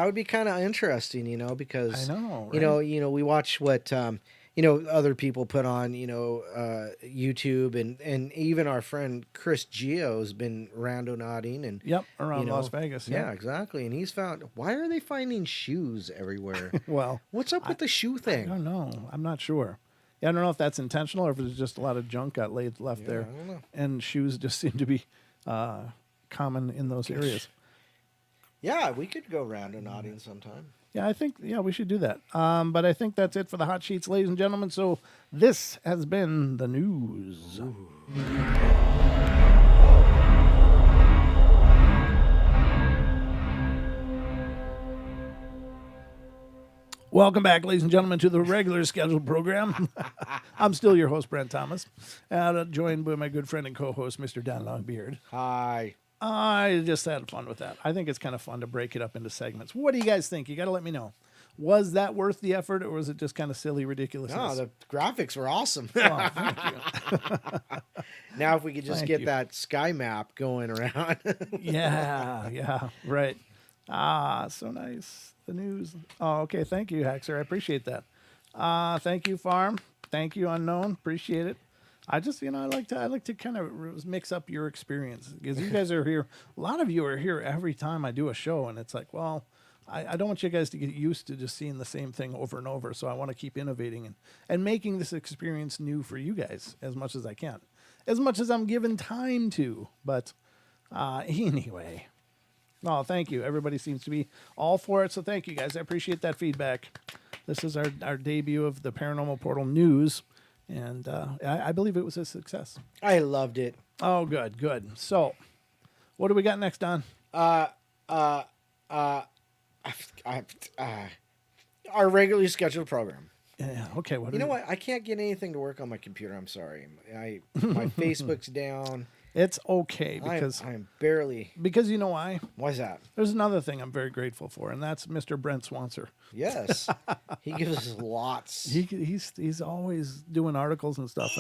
would be kind of interesting, because I know, right? We watch what other people put on, YouTube, and even our friend Chris Gio's been randonauting and around Las Vegas. Yeah, exactly. And he's found, why are they finding shoes everywhere? Well, what's up with the shoe I thing? don't know. I'm not sure. Yeah, I don't know if that's intentional or if it's just a lot of junk got left there, I don't know. and shoes just seem to be common in those areas. Yeah, we could go randonauting sometime. Yeah, I think we should do that. But I think that's it for the hot sheets, ladies and gentlemen. So this has been the news. Welcome back, ladies and gentlemen, to the regular scheduled program. I'm still your host, Brent Thomas, and joined by my good friend and co-host, Mr. Dan Longbeard. Hi. I just had fun with that. I think it's kind of fun to break it up into segments. What do you guys think? You got to let me know. Was that worth the effort, or was it just kind of silly ridiculousness? No, the graphics were awesome. Oh, thank you. Now, if we could just Thank get you. that sky map going around. Yeah, right. So nice. The news. Oh, okay. Thank you, Haxer. I appreciate that. Thank you, Farm. Thank you, Unknown. Appreciate it. I just, I like to kind of mix up your experience because you guys are here. A lot of you are here every time I do a show, and it's like, well, I don't want you guys to get used to just seeing the same thing over and over. So I want to keep innovating and making this experience new for you guys as much as I can, as much as I'm given time to. But anyway, oh, thank you. Everybody seems to be all for it. So thank you guys. I appreciate that feedback. This is our debut of the Paranormal Portal news. And I believe it was a success. I loved it. Oh, good. So what do we got next, Don? Our regularly scheduled program. Yeah, okay. You know what? I can't get anything to work on my computer. I'm sorry. My Facebook's down. It's okay because I'm barely. Because you know why? Why is that? There's another thing I'm very grateful for, and that's Mr. Brent Swanser. Yes, he gives us lots. He's always doing articles and stuff.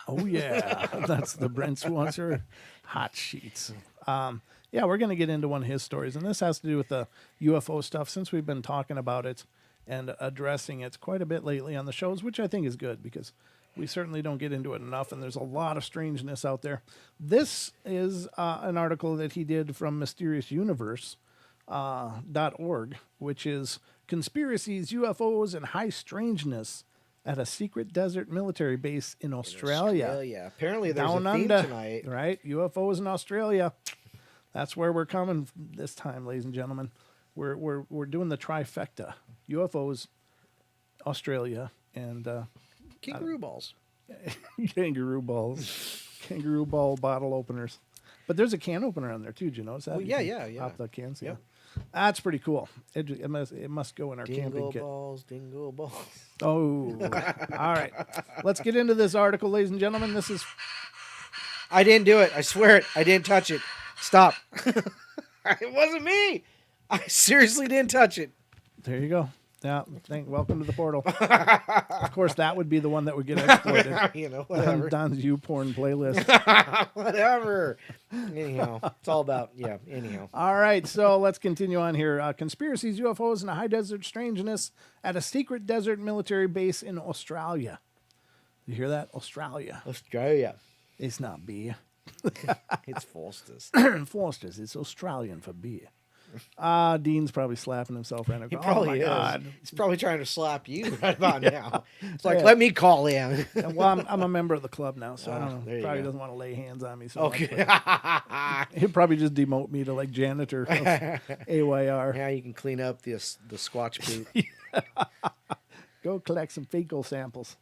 Oh yeah, that's the Brent Swanser hot sheets. Yeah, we're going to get into one of his stories, and this has to do with the UFO stuff since we've been talking about it and addressing it quite a bit lately on the shows, which I think is good because we certainly don't get into it enough, and there's a lot of strangeness out there. This is an article that he did from mysteriousuniverse.org, which is Conspiracies, UFOs, and High Strangeness at a Secret Desert Military Base in Australia. Apparently there's Down a theme under, tonight. right? UFOs in Australia. That's where we're coming this time, ladies and gentlemen. We're doing the trifecta: UFOs, Australia, and Kangaroo balls. kangaroo ball bottle openers. But there's a can opener on there too. Did you notice that? Oh, yeah. Pop the cans. Yep. Yeah, that's pretty cool. It must go in our camping kit. Dingle balls. Oh, all right. Let's get into this article, ladies and gentlemen. This is. I didn't do it. I swear it. I didn't touch it. Stop. It wasn't me. I seriously didn't touch it. There you go. Yeah. Welcome to the portal. Of course, that would be the one that would get exploited. Whatever. Don's YouPorn playlist. Whatever. Anyhow, it's all about, anyhow. All right, so let's continue on here. Conspiracies, UFOs, and a high desert strangeness at a secret desert military base in Australia. You hear that? Australia. Australia. It's not beer. It's Foster's. Foster's. It's Australian for beer. Dean's probably slapping himself right now. He probably oh my is. God. He's probably trying to slap you right about now. It's like, let me call him. Well, I'm a member of the club now, so I don't know. there you Probably go. doesn't want to lay hands on me. So Okay. much, he'll probably just demote me to like janitor of AYR. Now you can clean up the Squatch poop. Go collect some fecal samples.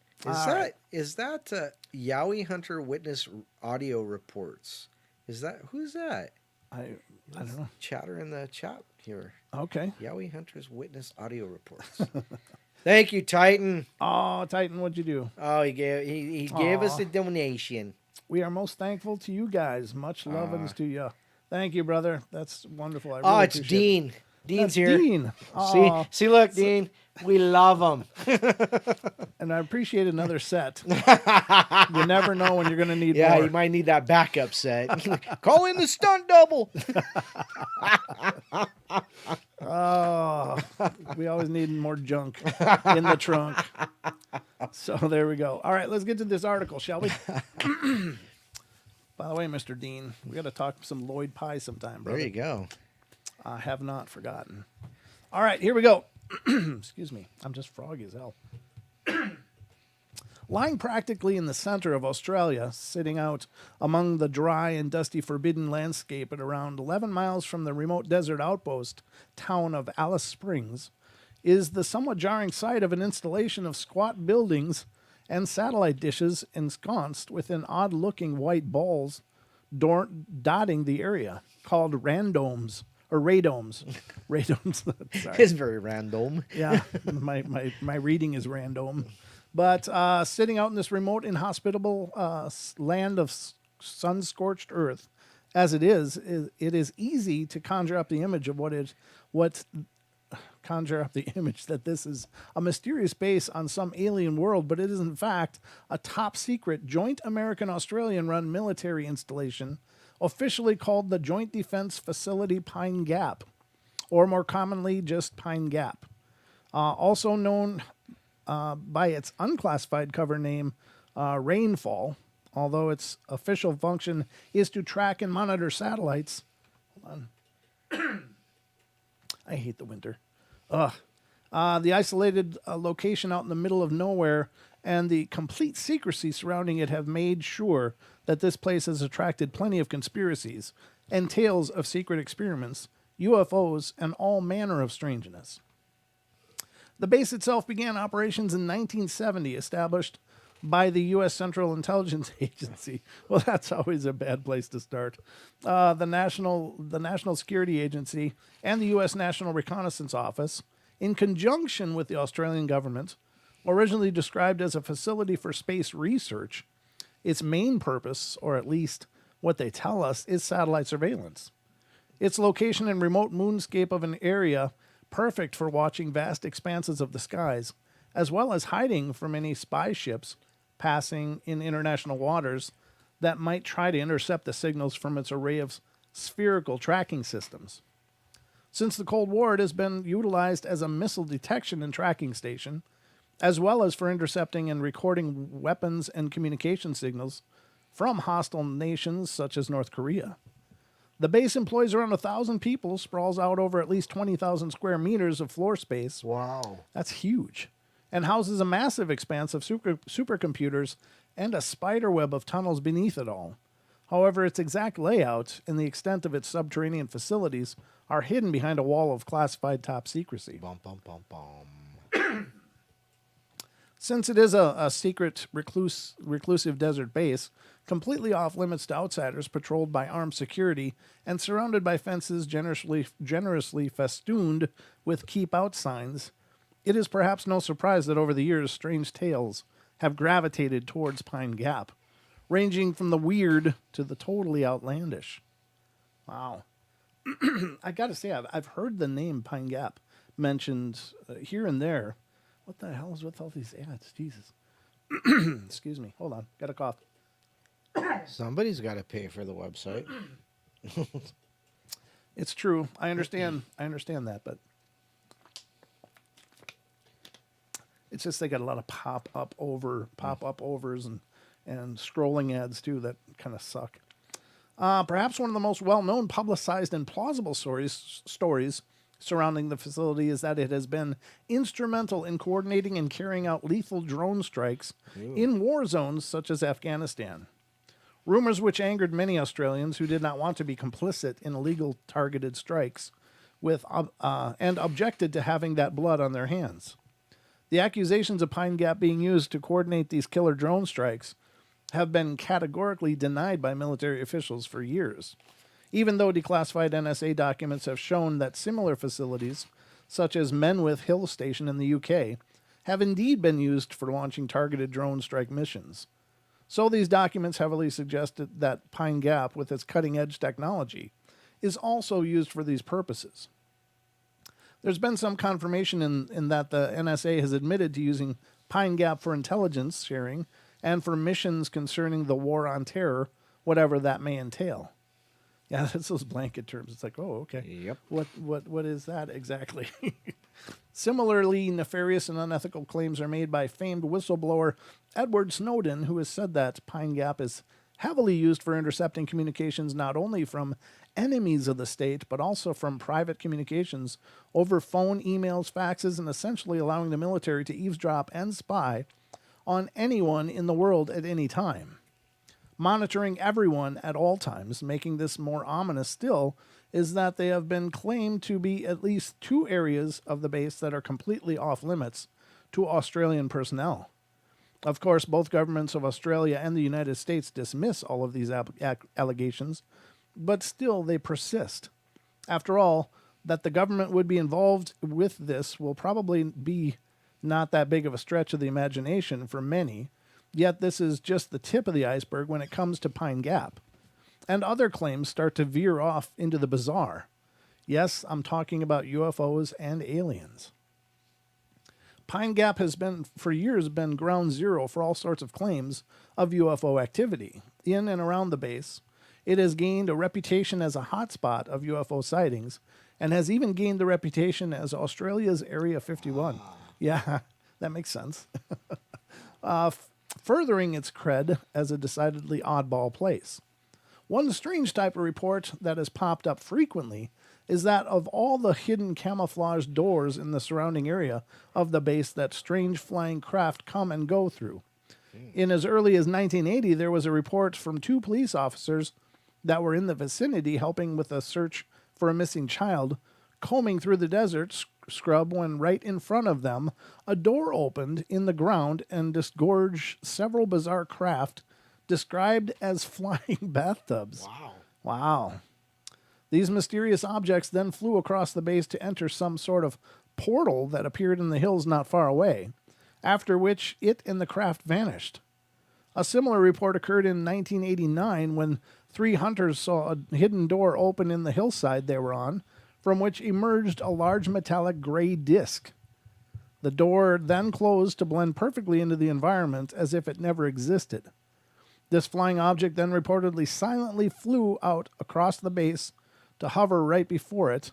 Is that Yowie Hunter Witness Audio Reports? Who's that? I don't know. Chatter in the chat here. Okay. Yowie Hunter's Witness Audio Reports. Thank you, Titan. Oh, Titan, what'd you do? Oh, he gave us a donation. We are most thankful to you guys. Much lovins to you. Thank you, brother. That's wonderful. I really It's appreciate Dean. it. Dean's That's here. Dean. See, look, Dean. We love him. And I appreciate another set. You never know when you're going to need more. You might need that backup set. Call in the stunt double. Oh, we always need more junk in the trunk. So there we go. All right, let's get to this article, shall we? By the way, Mr. Dean, we got to talk some Lloyd Pie sometime, brother. There you go. I have not forgotten. All right, here we go. Excuse me. I'm just froggy as hell. Lying practically in the center of Australia, sitting out among the dry and dusty forbidden landscape at around 11 miles from the remote desert outpost town of Alice Springs, is the somewhat jarring sight of an installation of squat buildings and satellite dishes ensconced within odd-looking white balls dotting the area, called randomes. Or radomes. Radomes. Sorry. It's very random. Yeah, my reading is random. But sitting out in this remote, inhospitable land of sun-scorched earth, as it is easy to conjure up the image of conjure up the image that this is a mysterious base on some alien world, but it is in fact a top-secret joint American-Australian-run military installation, officially called the Joint Defense Facility Pine Gap, or more commonly just Pine Gap. Also known by its unclassified cover name rainfall, although its official function is to track and monitor satellites. Hold on. I hate the winter. Ugh. The isolated location out in the middle of nowhere and the complete secrecy surrounding it have made sure that this place has attracted plenty of conspiracies and tales of secret experiments, UFOs, and all manner of strangeness. The base itself began operations in 1970, established by the U.S. Central Intelligence Agency. Well, that's always a bad place to start. The National Security Agency and the U.S. National Reconnaissance Office, in conjunction with the Australian government, originally described as a facility for space research. Its main purpose, or at least what they tell us, is satellite surveillance. Its location in remote moonscape of an area perfect for watching vast expanses of the skies, as well as hiding from any spy ships passing in international waters that might try to intercept the signals from its array of spherical tracking systems. Since the Cold War, it has been utilized as a missile detection and tracking station, as well as for intercepting and recording weapons and communication signals from hostile nations such as North Korea. The base employs around 1,000 people, sprawls out over at least 20,000 square meters of floor space. Wow. That's huge. And houses a massive expanse of supercomputers and a spider web of tunnels beneath it all. However, its exact layout and the extent of its subterranean facilities are hidden behind a wall of classified top secrecy. Bum, bum, bum, bum. Since it is a secret, reclusive desert base, completely off limits to outsiders, patrolled by armed security, and surrounded by fences generously festooned with keep out signs, it is perhaps no surprise that over the years strange tales have gravitated towards Pine Gap, ranging from the weird to the totally outlandish. Wow. I gotta say, I've heard the name Pine Gap mentioned here and there. What the hell is with all these ads? Jesus. Excuse me. Hold on. Got a cough. Somebody's got to pay for the website. It's true. I understand that, but it's just they got a lot of pop-up overs and scrolling ads too that kind of suck. Perhaps one of the most well-known, publicized, and plausible stories surrounding the facility is that it has been instrumental in coordinating and carrying out lethal drone strikes in war zones such as Afghanistan. Rumors which angered many Australians who did not want to be complicit in illegal targeted strikes and objected to having that blood on their hands. The accusations of Pine Gap being used to coordinate these killer drone strikes have been categorically denied by military officials for years, even though declassified NSA documents have shown that similar facilities, such as Menwith Hill Station in the UK, have indeed been used for launching targeted drone strike missions. So these documents heavily suggested that Pine Gap, with its cutting-edge technology, is also used for these purposes. There's been some confirmation in that the NSA has admitted to using Pine Gap for intelligence sharing and for missions concerning the war on terror, whatever that may entail. Yeah, that's those blanket terms. It's like, oh, okay. Yep. What is that exactly? Similarly, nefarious and unethical claims are made by famed whistleblower Edward Snowden, who has said that Pine Gap is heavily used for intercepting communications not only from enemies of the state, but also from private communications over phone, emails, faxes, and essentially allowing the military to eavesdrop and spy on anyone in the world at any time. Monitoring everyone at all times, making this more ominous still, is that they have been claimed to be at least 2 areas of the base that are completely off limits to Australian personnel. Of course, both governments of Australia and the United States dismiss all of these allegations, but still they persist. After all, that the government would be involved with this will probably be not that big of a stretch of the imagination for many, yet this is just the tip of the iceberg when it comes to Pine Gap. And other claims start to veer off into the bizarre. Yes, I'm talking about UFOs and aliens. Pine Gap has been, for years, been ground zero for all sorts of claims of UFO activity in and around the base. It has gained a reputation as a hotspot of UFO sightings and has even gained the reputation as Australia's Area 51. Yeah, that makes sense. furthering its cred as a decidedly oddball place. One strange type of report that has popped up frequently is that of all the hidden camouflage doors in the surrounding area of the base that strange flying craft come and go through. In as early as 1980, there was a report from 2 police officers that were in the vicinity helping with a search for a missing child, combing through the desert scrub when right in front of them, a door opened in the ground and disgorged several bizarre craft described as flying bathtubs. Wow. Wow. These mysterious objects then flew across the base to enter some sort of portal that appeared in the hills not far away, after which it and the craft vanished. A similar report occurred in 1989 when 3 hunters saw a hidden door open in the hillside they were on, from which emerged a large metallic gray disc. The door then closed to blend perfectly into the environment as if it never existed. This flying object then reportedly silently flew out across the base to hover right before it,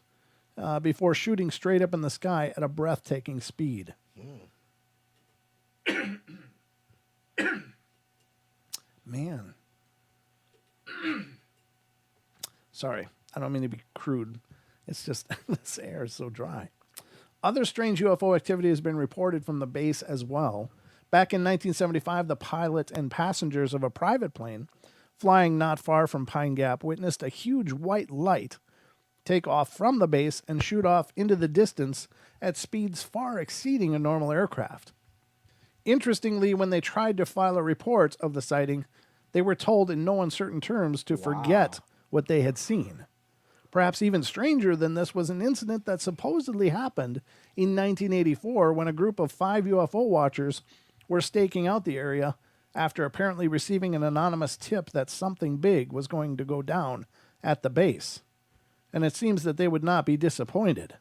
before shooting straight up in the sky at a breathtaking speed. Man. Sorry, I don't mean to be crude. It's just this air is so dry. Other strange UFO activity has been reported from the base as well. Back in 1975, the pilot and passengers of a private plane flying not far from Pine Gap witnessed a huge white light take off from the base and shoot off into the distance at speeds far exceeding a normal aircraft. Interestingly, when they tried to file a report of the sighting, they were told in no uncertain terms to forget what they had seen. Perhaps even stranger than this was an incident that supposedly happened in 1984 when a group of 5 UFO watchers were staking out the area after apparently receiving an anonymous tip that something big was going to go down at the base. And it seems that they would not be disappointed.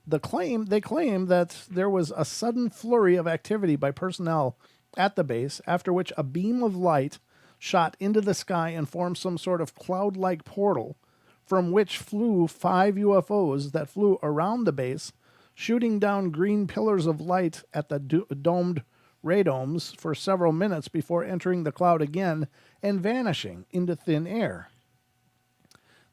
They claim that there was a sudden flurry of activity by personnel at the base, after which a beam of light shot into the sky and formed some sort of cloud-like portal, from which flew 5 UFOs that flew around the base, shooting down green pillars of light at the domed radomes for several minutes before entering the cloud again and vanishing into thin air.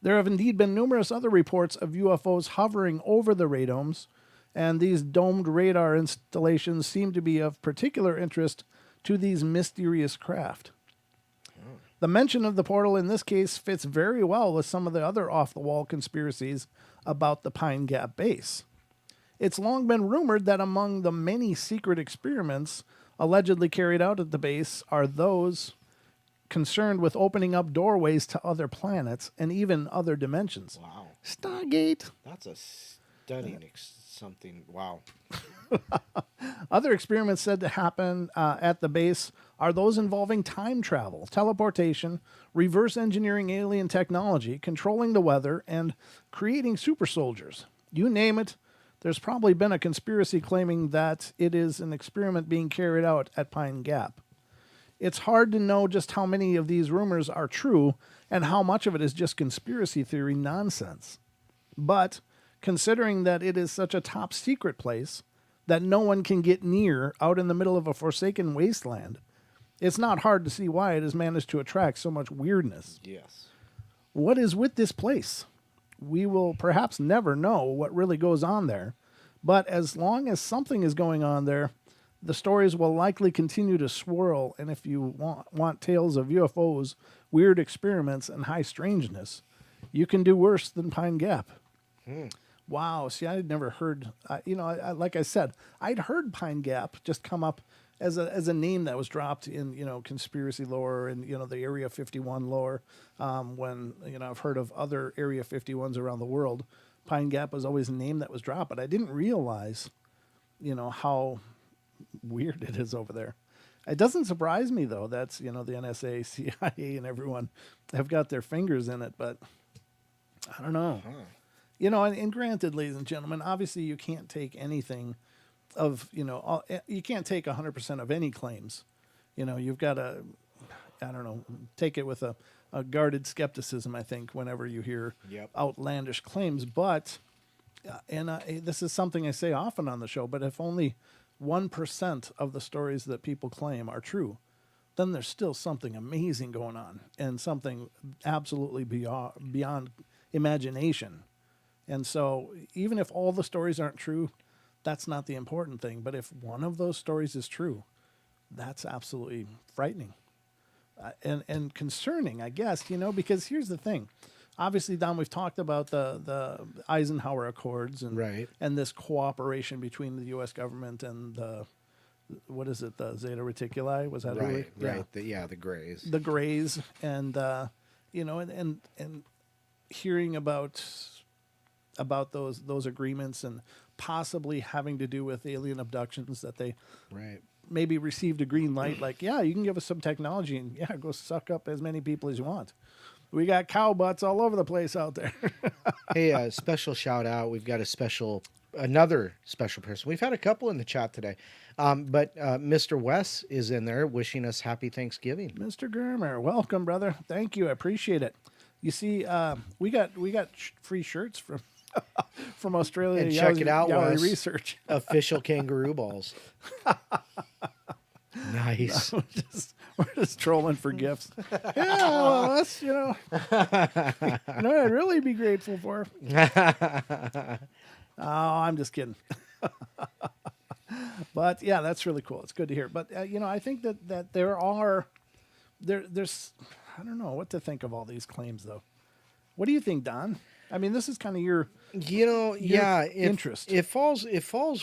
There have indeed been numerous other reports of UFOs hovering over the radomes, and these domed radar installations seem to be of particular interest to these mysterious craft. The mention of the portal in this case fits very well with some of the other off-the-wall conspiracies about the Pine Gap base. It's long been rumored that among the many secret experiments allegedly carried out at the base are those concerned with opening up doorways to other planets and even other dimensions. Wow. Stargate. That's a stunning something. Wow. Other experiments said to happen at the base are those involving time travel, teleportation, reverse engineering alien technology, controlling the weather, and creating super soldiers. You name it, there's probably been a conspiracy claiming that it is an experiment being carried out at Pine Gap. It's hard to know just how many of these rumors are true and how much of it is just conspiracy theory nonsense. But considering that it is such a top secret place that no one can get near out in the middle of a forsaken wasteland, it's not hard to see why it has managed to attract so much weirdness. Yes. What is with this place? We will perhaps never know what really goes on there, but as long as something is going on there, the stories will likely continue to swirl, and if you want tales of UFOs, weird experiments, and high strangeness, you can do worse than Pine Gap. Wow. See, I had never heard, like I said, I'd heard Pine Gap just come up as a name that was dropped in, conspiracy lore and, the Area 51 lore. When, I've heard of other Area 51s around the world, Pine Gap was always a name that was dropped, but I didn't realize, how weird it is over there. It doesn't surprise me, though. That's, the NSA, CIA, and everyone have got their fingers in it, but I don't know. And granted, ladies and gentlemen, obviously you can't take anything of, you can't take 100% of any claims. You've got to, take it with a guarded skepticism, I think, whenever you hear outlandish claims. But, this is something I say often on the show, but if only 1% of the stories that people claim are true, then there's still something amazing going on and something absolutely beyond imagination. And so even if all the stories aren't true, that's not the important thing. But if one of those stories is true, that's absolutely frightening and concerning, I guess, because here's the thing. Obviously, Don, we've talked about the Eisenhower Accords and Right. and this cooperation between the U.S. government and the Zeta Reticuli? Was that who Right, we- right. The Greys. The Greys, and and hearing about those agreements and possibly having to do with alien abductions, that they Right. maybe received a green light, like, yeah, you can give us some technology and go suck up as many people as you want. We got cow butts all over the place out there. Hey, special shout out. We've got another special person. We've had a couple in the chat today. But Mr. Wes is in there wishing us happy Thanksgiving. Mr. Germer, welcome, brother. Thank you. I appreciate it. You see, we got free shirts from from Australia. And check it out, Yowie Wes. Research. Official kangaroo balls. Nice. We're just trolling for gifts. Yeah, well, that's I'd really be grateful for. Oh, I'm just kidding. But yeah, that's really cool. It's good to hear. But I think that there's I don't know what to think of all these claims though. What do you think, Don? I mean, this is kind of your interest. interest. It falls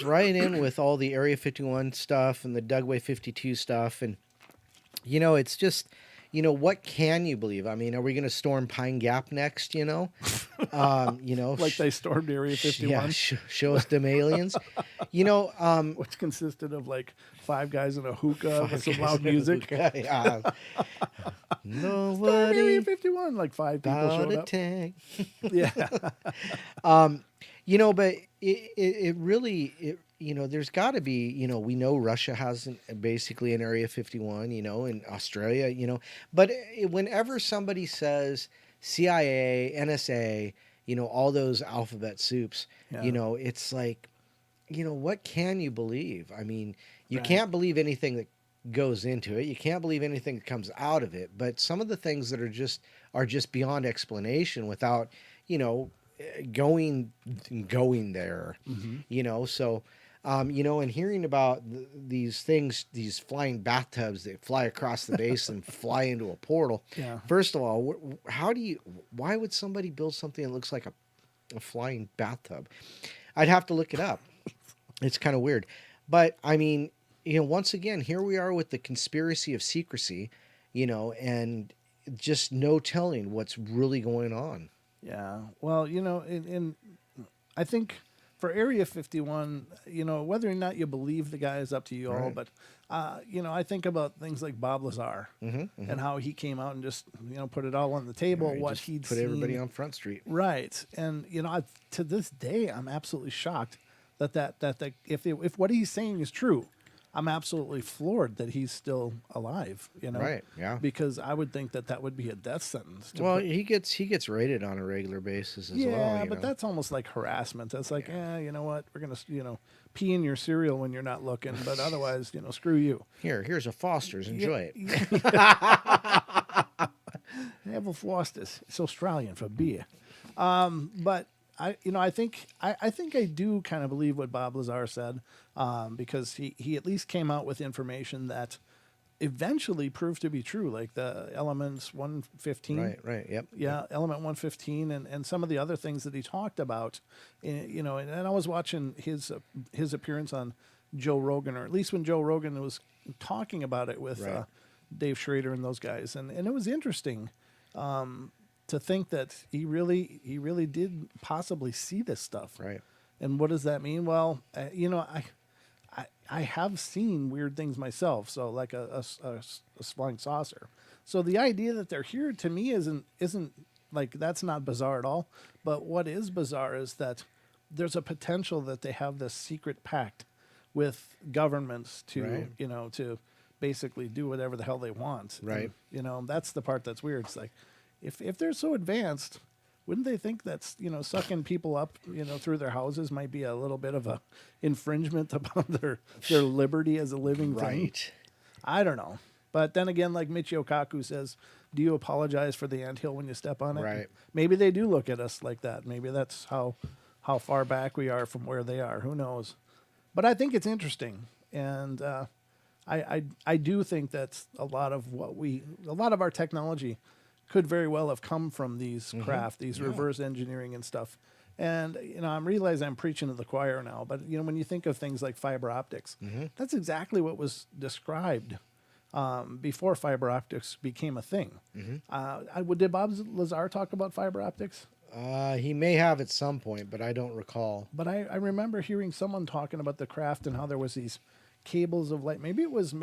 right in with all the Area 51 stuff and the Dugway 52 stuff, and it's just, what can you believe? I mean, are we going to storm Pine Gap next? Like they stormed Area 51, Yeah, show us them aliens. which consisted of like 5 guys in a hookah with some loud music. Yeah. Stormed Nobody Area 51, like 5 people about showed a up. tank. Yeah. But it really, there's got to be, we know Russia has basically an Area 51, in Australia, but whenever somebody says CIA, NSA, all those alphabet soups, Yeah. it's like, what can you believe? I mean, you Right. can't believe anything that goes into it. You can't believe anything that comes out of it. But some of the things that are just beyond explanation without, going there, So, and hearing about these things, these flying bathtubs that fly across the base and fly into a portal. Yeah. First of all, why would somebody build something that looks like a flying bathtub? I'd have to look it up. It's kind of weird. But I mean, once again, here we are with the conspiracy of secrecy, and just no telling what's really going on. Yeah. Well, I think for Area 51, whether or not you believe the guy is up to you all, Right. but, I think about things like Bob Lazar and how he came out and just, put it all on the table, Right, what just he'd put seen. everybody on Front Street. Right. And, to this day, I'm absolutely shocked that if what he's saying is true, I'm absolutely floored that he's still alive, Right, yeah. Because I would think that would be a death sentence. Well, he gets raided on a regular basis as well. Yeah, but that's almost like harassment. That's like, you know what? We're going to, pee in your cereal when you're not looking, but otherwise, screw you. Here's a Foster's. Enjoy it. Have a Foster's. It's Australian for beer. But I think I do kind of believe what Bob Lazar said, because he at least came out with information that eventually proved to be true, like the elements 115. Right. Yep. Yeah, element 115 and some of the other things that he talked about, and I was watching his appearance on Joe Rogan, or at least when Joe Rogan was talking about it with Right. Dave Schrader and those guys, and it was interesting to think that he really did possibly see this stuff. Right. And what does that mean? Well, I have seen weird things myself. So like a flying saucer. So the idea that they're here to me isn't like, that's not bizarre at all. But what is bizarre is that there's a potential that they have this secret pact with governments to, Right. To basically do whatever the hell they want. Right. And, that's the part that's weird. It's like, if they're so advanced, wouldn't they think that's, sucking people up, through their houses might be a little bit of a infringement upon their liberty as a living thing? Right. I don't know. But then again, like Michio Kaku says, do you apologize for the anthill when you step on it? Right. Maybe they do look at us like that. Maybe that's how far back we are from where they are. Who knows? But I think it's interesting. And I do think that's a lot of our technology could very well have come from these craft, these reverse engineering and stuff. And, I'm realizing I'm preaching to the choir now, but, when you think of things like fiber optics, that's exactly what was described before fiber optics became a thing. Did Bob Lazar talk about fiber optics? He may have at some point, but I don't recall. But I remember hearing someone talking about the craft and how there was these cables of light. Maybe it was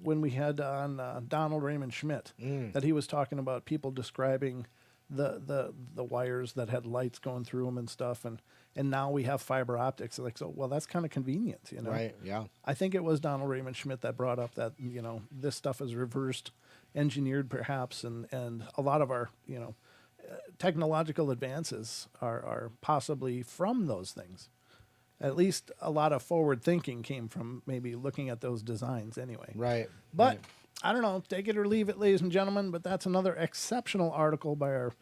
when we had on Donald Raymond Schmidt that he was talking about people describing the wires that had lights going through them and stuff, and now we have fiber optics. Like, so, well, that's kind of convenient, Right? Yeah. I think it was Donald Raymond Schmidt that brought up that this stuff is reversed engineered perhaps, and a lot of our technological advances are possibly from those things. At least a lot of forward thinking came from maybe looking at those designs anyway. Right. But right. I don't know, take it or leave it, ladies and gentlemen, but that's another exceptional article by our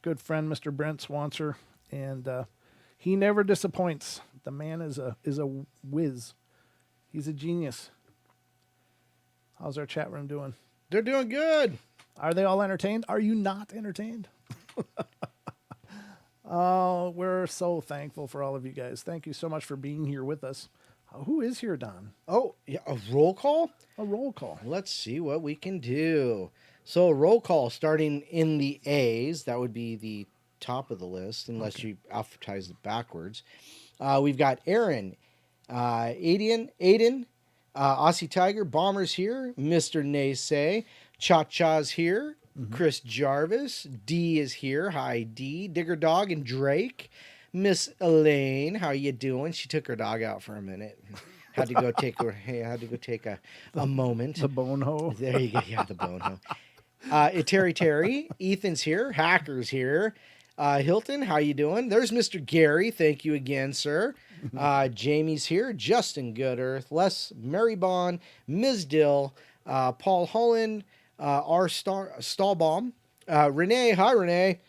good friend, Mr. Brent Swanser. And he never disappoints. The man is a whiz. He's a genius. How's our chat room doing? They're doing good. Are they all entertained? Are you not entertained? Oh, we're so thankful for all of you guys. Thank you so much for being here with us. Who is here, Don? Oh, yeah, a roll call? A roll call. Let's see what we can do. So a roll call starting in the A's. That would be the top of the list, unless you alphabetize it backwards. We've got Aaron, Aiden, Aussie Tiger, Bomber's here, Mr. Naysay, Cha-Cha's here, Chris Jarvis, D is here. Hi, D. Digger Dog and Drake. Miss Elaine, how you doing? She took her dog out for a minute. Had to go take a moment. The bone hoe. There you go. Yeah, the bone hoe. Terry. Ethan's here. Hacker's here. Hilton, how you doing? There's Mr. Gary. Thank you again, sir. Jamie's here. Justin Goodearth. Les Marybon. Ms. Dill. Paul Holland. R. Stahlbaum. Renee. Hi, Renee.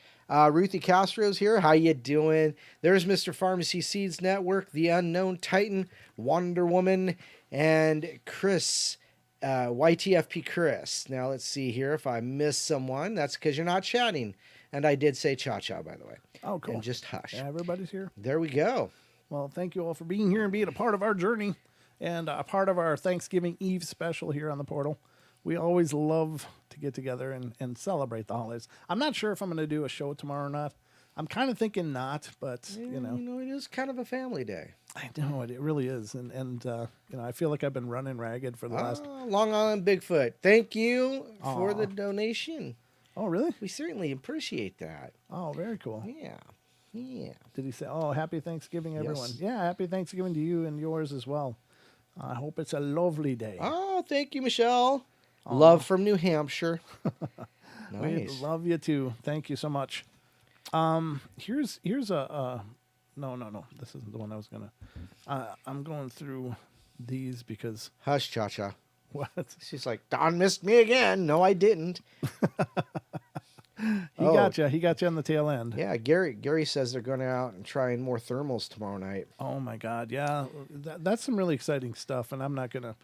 Ruthie Castro's here. How you doing? There's Mr. Pharmacy Seeds Network, The Unknown Titan, Wonder Woman, and Chris, YTFP Chris. Now let's see here if I miss someone. That's because you're not chatting. And I did say Cha-Cha, by the way. Oh, cool. And just hush. Yeah, everybody's here. There we go. Well, thank you all for being here and being a part of our journey and a part of our Thanksgiving Eve special here on the portal. We always love to get together and celebrate the holidays. I'm not sure if I'm going to do a show tomorrow or not. I'm kind of thinking not, but, it is kind of a family day. I know it really is. And I feel like I've been running ragged for the last... Long Island Bigfoot. Thank you for the donation. Oh, really? We certainly appreciate that. Oh, very cool. Yeah. Yeah. Did he say, happy Thanksgiving, everyone? Yes. Yeah, happy Thanksgiving to you and yours as well. I hope it's a lovely day. Oh, thank you, Michelle. Love from New Hampshire. Nice. We love you too. Thank you so much. Here's a no. This isn't the one I was gonna. I'm going through these because Hush, Cha-Cha. what? She's like, Don missed me again. No, I didn't. He got you. He got you on the tail end. Yeah, Gary says they're going out and trying more thermals tomorrow night. Oh my God. Yeah, that's some really exciting stuff, and I'm not gonna,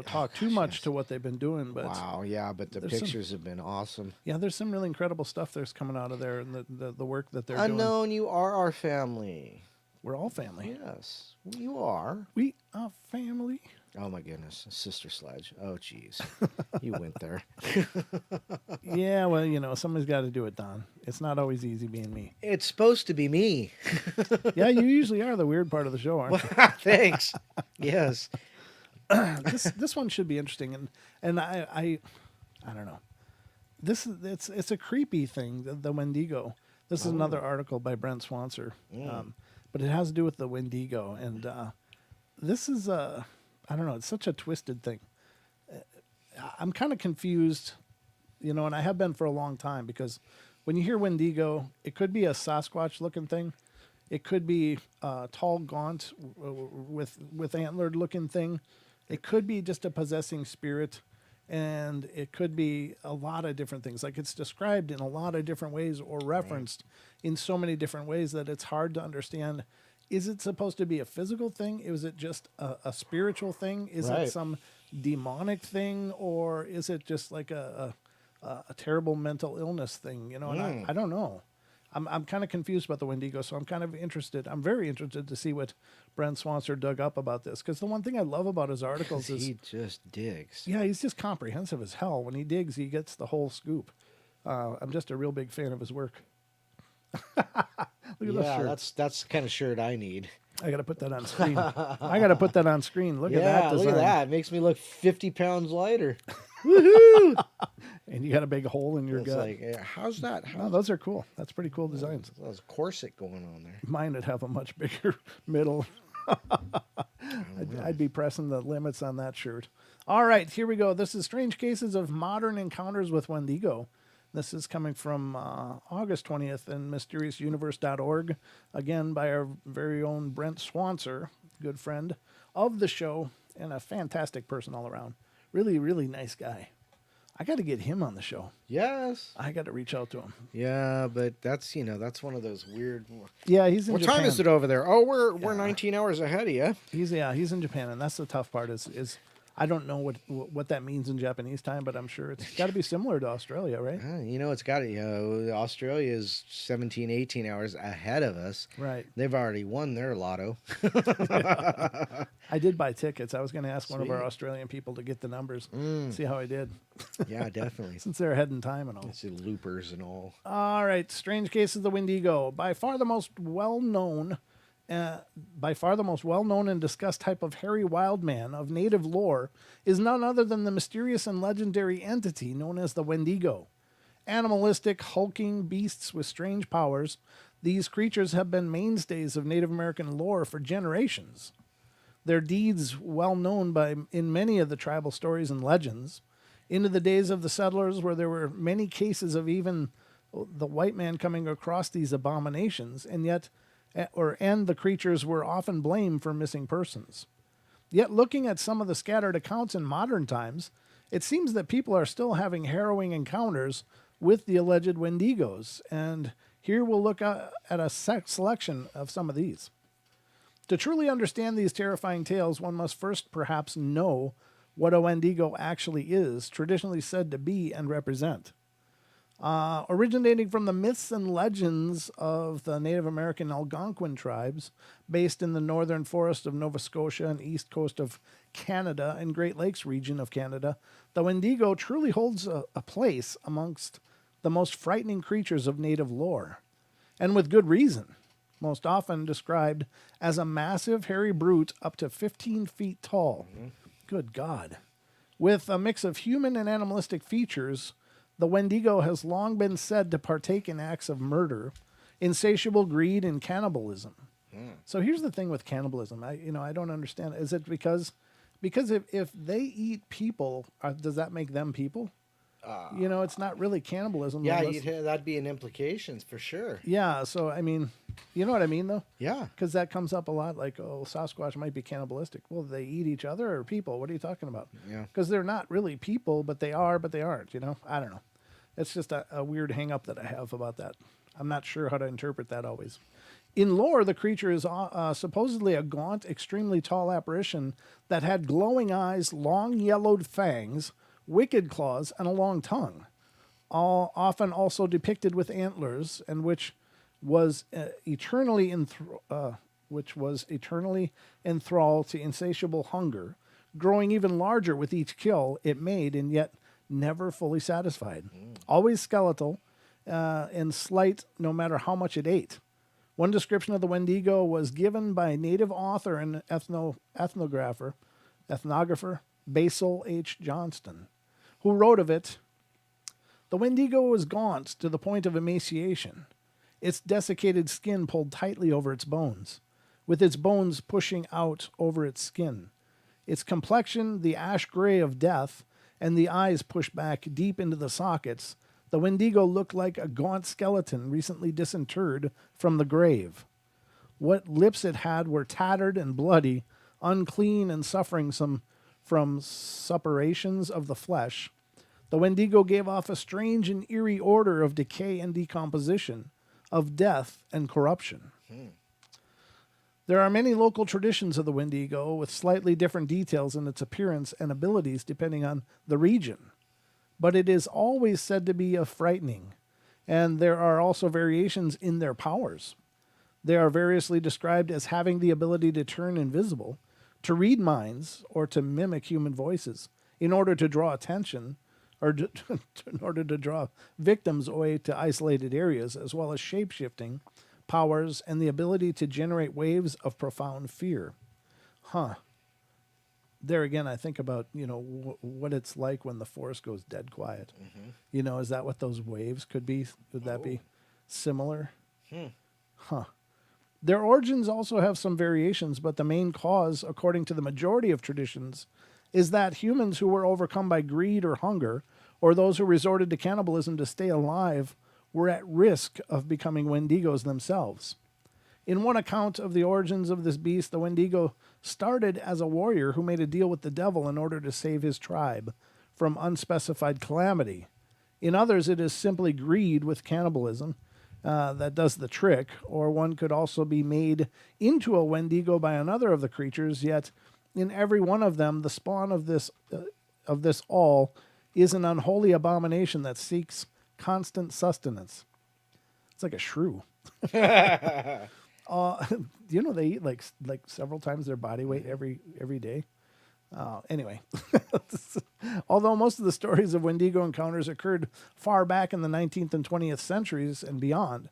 talk too much to what they've been doing. But Wow, yeah, but the pictures have been awesome. yeah, there's some really incredible stuff that's coming out of there, and the work that they're doing. Unknown, you are our family. We're all family. Yes, you are. We are family. Oh my goodness, Sister Sledge. Oh jeez, you went there. Yeah, well, somebody's got to do it, Don. It's not always easy being me. It's supposed to be me. Yeah, you usually are the weird part of the show, aren't you? Thanks. Yes. This one should be interesting, and I don't know. It's a creepy thing, the Wendigo. This is another article by Brent Swanser, but it has to do with the Wendigo, and this is I don't know. It's such a twisted thing. I'm kind of confused, and I have been for a long time because when you hear Wendigo, it could be a Sasquatch-looking thing. It could be a tall, gaunt, with antlered-looking thing. It could be just a possessing spirit, and it could be a lot of different things. Like it's described in a lot of different ways or referenced in so many different ways that it's hard to understand. Is it supposed to be a physical thing? Is it just a spiritual thing? Is it some demonic thing, or is it just like a terrible mental illness thing? You know, and I don't know. I'm kind of confused about the Wendigo, so I'm kind of interested. I'm very interested to see what Brent Swanser dug up about this, because the one thing I love about his articles is he just digs. Yeah, he's just comprehensive as hell. When he digs, he gets the whole scoop. I'm just a real big fan of his work. Look at this shirt. That's the kind of shirt I need. I got to put that on screen. I got to put that on screen. Look at that design. Look at that. It makes me look 50 pounds lighter. Woohoo! And you got a big hole in your It's gut. like, how's that? No, those are cool. That's pretty cool designs. There's a corset going on there. Mine would have a much bigger middle. I'd be pressing the limits on that shirt. All right, here we go. This is Strange Cases of Modern Encounters with Wendigo. This is coming from August 20th in mysteriousuniverse.org. Again, by our very own Brent Swanser, good friend of the show and a fantastic person all around. Really, really nice guy. I got to get him on the show. Yes. I got to reach out to him. Yeah, but that's one of those weird. Yeah, he's in What Japan. time is it over there? Oh, we're 19 hours ahead of you. He's in Japan, and that's the tough part. Is I don't know what that means in Japanese time, but I'm sure it's got to be similar to Australia, right? It's got Australia is 17, 18 hours ahead of us. Right. They've already won their lotto. I did buy tickets. I was going to ask one of our Sweet. Australian people to get the numbers, see how I did. Yeah, definitely. Since they're ahead in time and all. It's loopers and all. All right, Strange Case of the Wendigo. By far the most well-known and discussed type of hairy wild man of native lore is none other than the mysterious and legendary entity known as the Wendigo. Animalistic, hulking beasts with strange powers, these creatures have been mainstays of Native American lore for generations. Their deeds well known in many of the tribal stories and legends. Into the days of the settlers, where there were many cases of even the white man coming across these abominations, and the creatures were often blamed for missing persons. Yet looking at some of the scattered accounts in modern times, it seems that people are still having harrowing encounters with the alleged Wendigos, and here we'll look at a selection of some of these. To truly understand these terrifying tales, one must first perhaps know what a Wendigo actually is, traditionally said to be and represent. Originating from the myths and legends of the Native American Algonquin tribes, based in the northern forests of Nova Scotia and east coast of Canada and Great Lakes region of Canada, the Wendigo truly holds a place amongst the most frightening creatures of native lore, and with good reason. Most often described as a massive, hairy brute up to 15 feet tall. Mm-hmm. Good God. With a mix of human and animalistic features, the Wendigo has long been said to partake in acts of murder, insatiable greed, and cannibalism. So here's the thing with cannibalism. I don't understand. Is it because if they eat people, does that make them people? It's not really cannibalism. Yeah, that'd be an implication for sure. Yeah, so you know what I mean, though? Yeah. Because that comes up a lot, like, Sasquatch might be cannibalistic. Well, they eat each other or people? What are you talking about? Yeah. Because they're not really people, but they are, but they aren't, I don't know. It's just a weird hang-up that I have about that. I'm not sure how to interpret that always. In lore, the creature is supposedly a gaunt, extremely tall apparition that had glowing eyes, long yellowed fangs, wicked claws, and a long tongue, all often also depicted with antlers, and which was eternally enthralled to insatiable hunger, growing even larger with each kill it made, and yet never fully satisfied. Always skeletal and slight, no matter how much it ate. One description of the Wendigo was given by native author and ethnographer Basil H. Johnston, who wrote of it, "The Wendigo was gaunt to the point of emaciation, its desiccated skin pulled tightly over its bones, with its bones pushing out over its skin, its complexion the ash gray of death, and the eyes pushed back deep into the sockets, The Wendigo looked like a gaunt skeleton recently disinterred from the grave. What lips it had were tattered and bloody, unclean and suffering from suppurations of the flesh. The Wendigo gave off a strange and eerie odor of decay and decomposition, of death and corruption. There are many local traditions of the Wendigo with slightly different details in its appearance and abilities depending on the region. But it is always said to be frightening, and there are also variations in their powers. They are variously described as having the ability to turn invisible, to read minds, or to mimic human voices in order to draw attention, or in order to draw victims away to isolated areas, as well as shape-shifting powers and the ability to generate waves of profound fear. There again, I think about, what it's like when the forest goes dead quiet. Is that what those waves could be? Would that be similar? Their origins also have some variations, but the main cause, according to the majority of traditions, is that humans who were overcome by greed or hunger, or those who resorted to cannibalism to stay alive, were at risk of becoming Wendigos themselves. In one account of the origins of this beast, the Wendigo started as a warrior who made a deal with the devil in order to save his tribe from unspecified calamity. In others, it is simply greed with cannibalism that does the trick, or one could also be made into a Wendigo by another of the creatures, yet in every one of them, the spawn of this all is an unholy abomination that seeks constant sustenance. It's like a shrew. They eat like several times their body weight every day. Anyway, although most of the stories of Wendigo encounters occurred far back in the 19th and 20th centuries and beyond,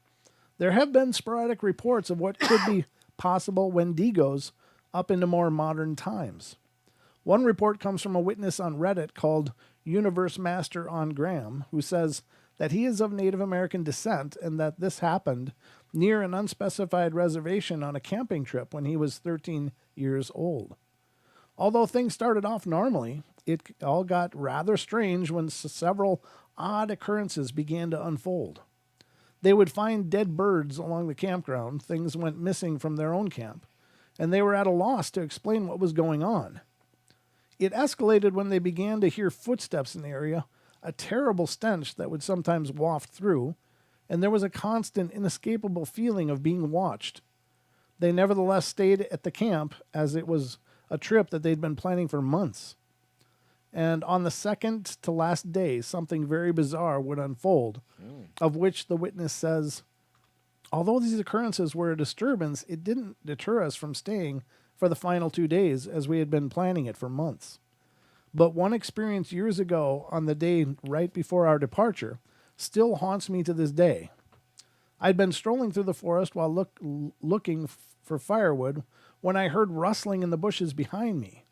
there have been sporadic reports of what could be possible Wendigos up into more modern times. One report comes from a witness on Reddit called Universe Master on Graham, who says that he is of Native American descent and that this happened near an unspecified reservation on a camping trip when he was 13 years old. Although things started off normally, it all got rather strange when several odd occurrences began to unfold. They would find dead birds along the campground, things went missing from their own camp, and they were at a loss to explain what was going on. It escalated when they began to hear footsteps in the area, a terrible stench that would sometimes waft through, and there was a constant, inescapable feeling of being watched. They nevertheless stayed at the camp, as it was a trip that they'd been planning for months. And on the second to last day, something very bizarre would unfold, of which the witness says, although these occurrences were a disturbance, it didn't deter us from staying for the final 2 days, as we had been planning it for months. But one experience years ago, on the day right before our departure, still haunts me to this day. I'd been strolling through the forest while looking for firewood when I heard rustling in the bushes behind me.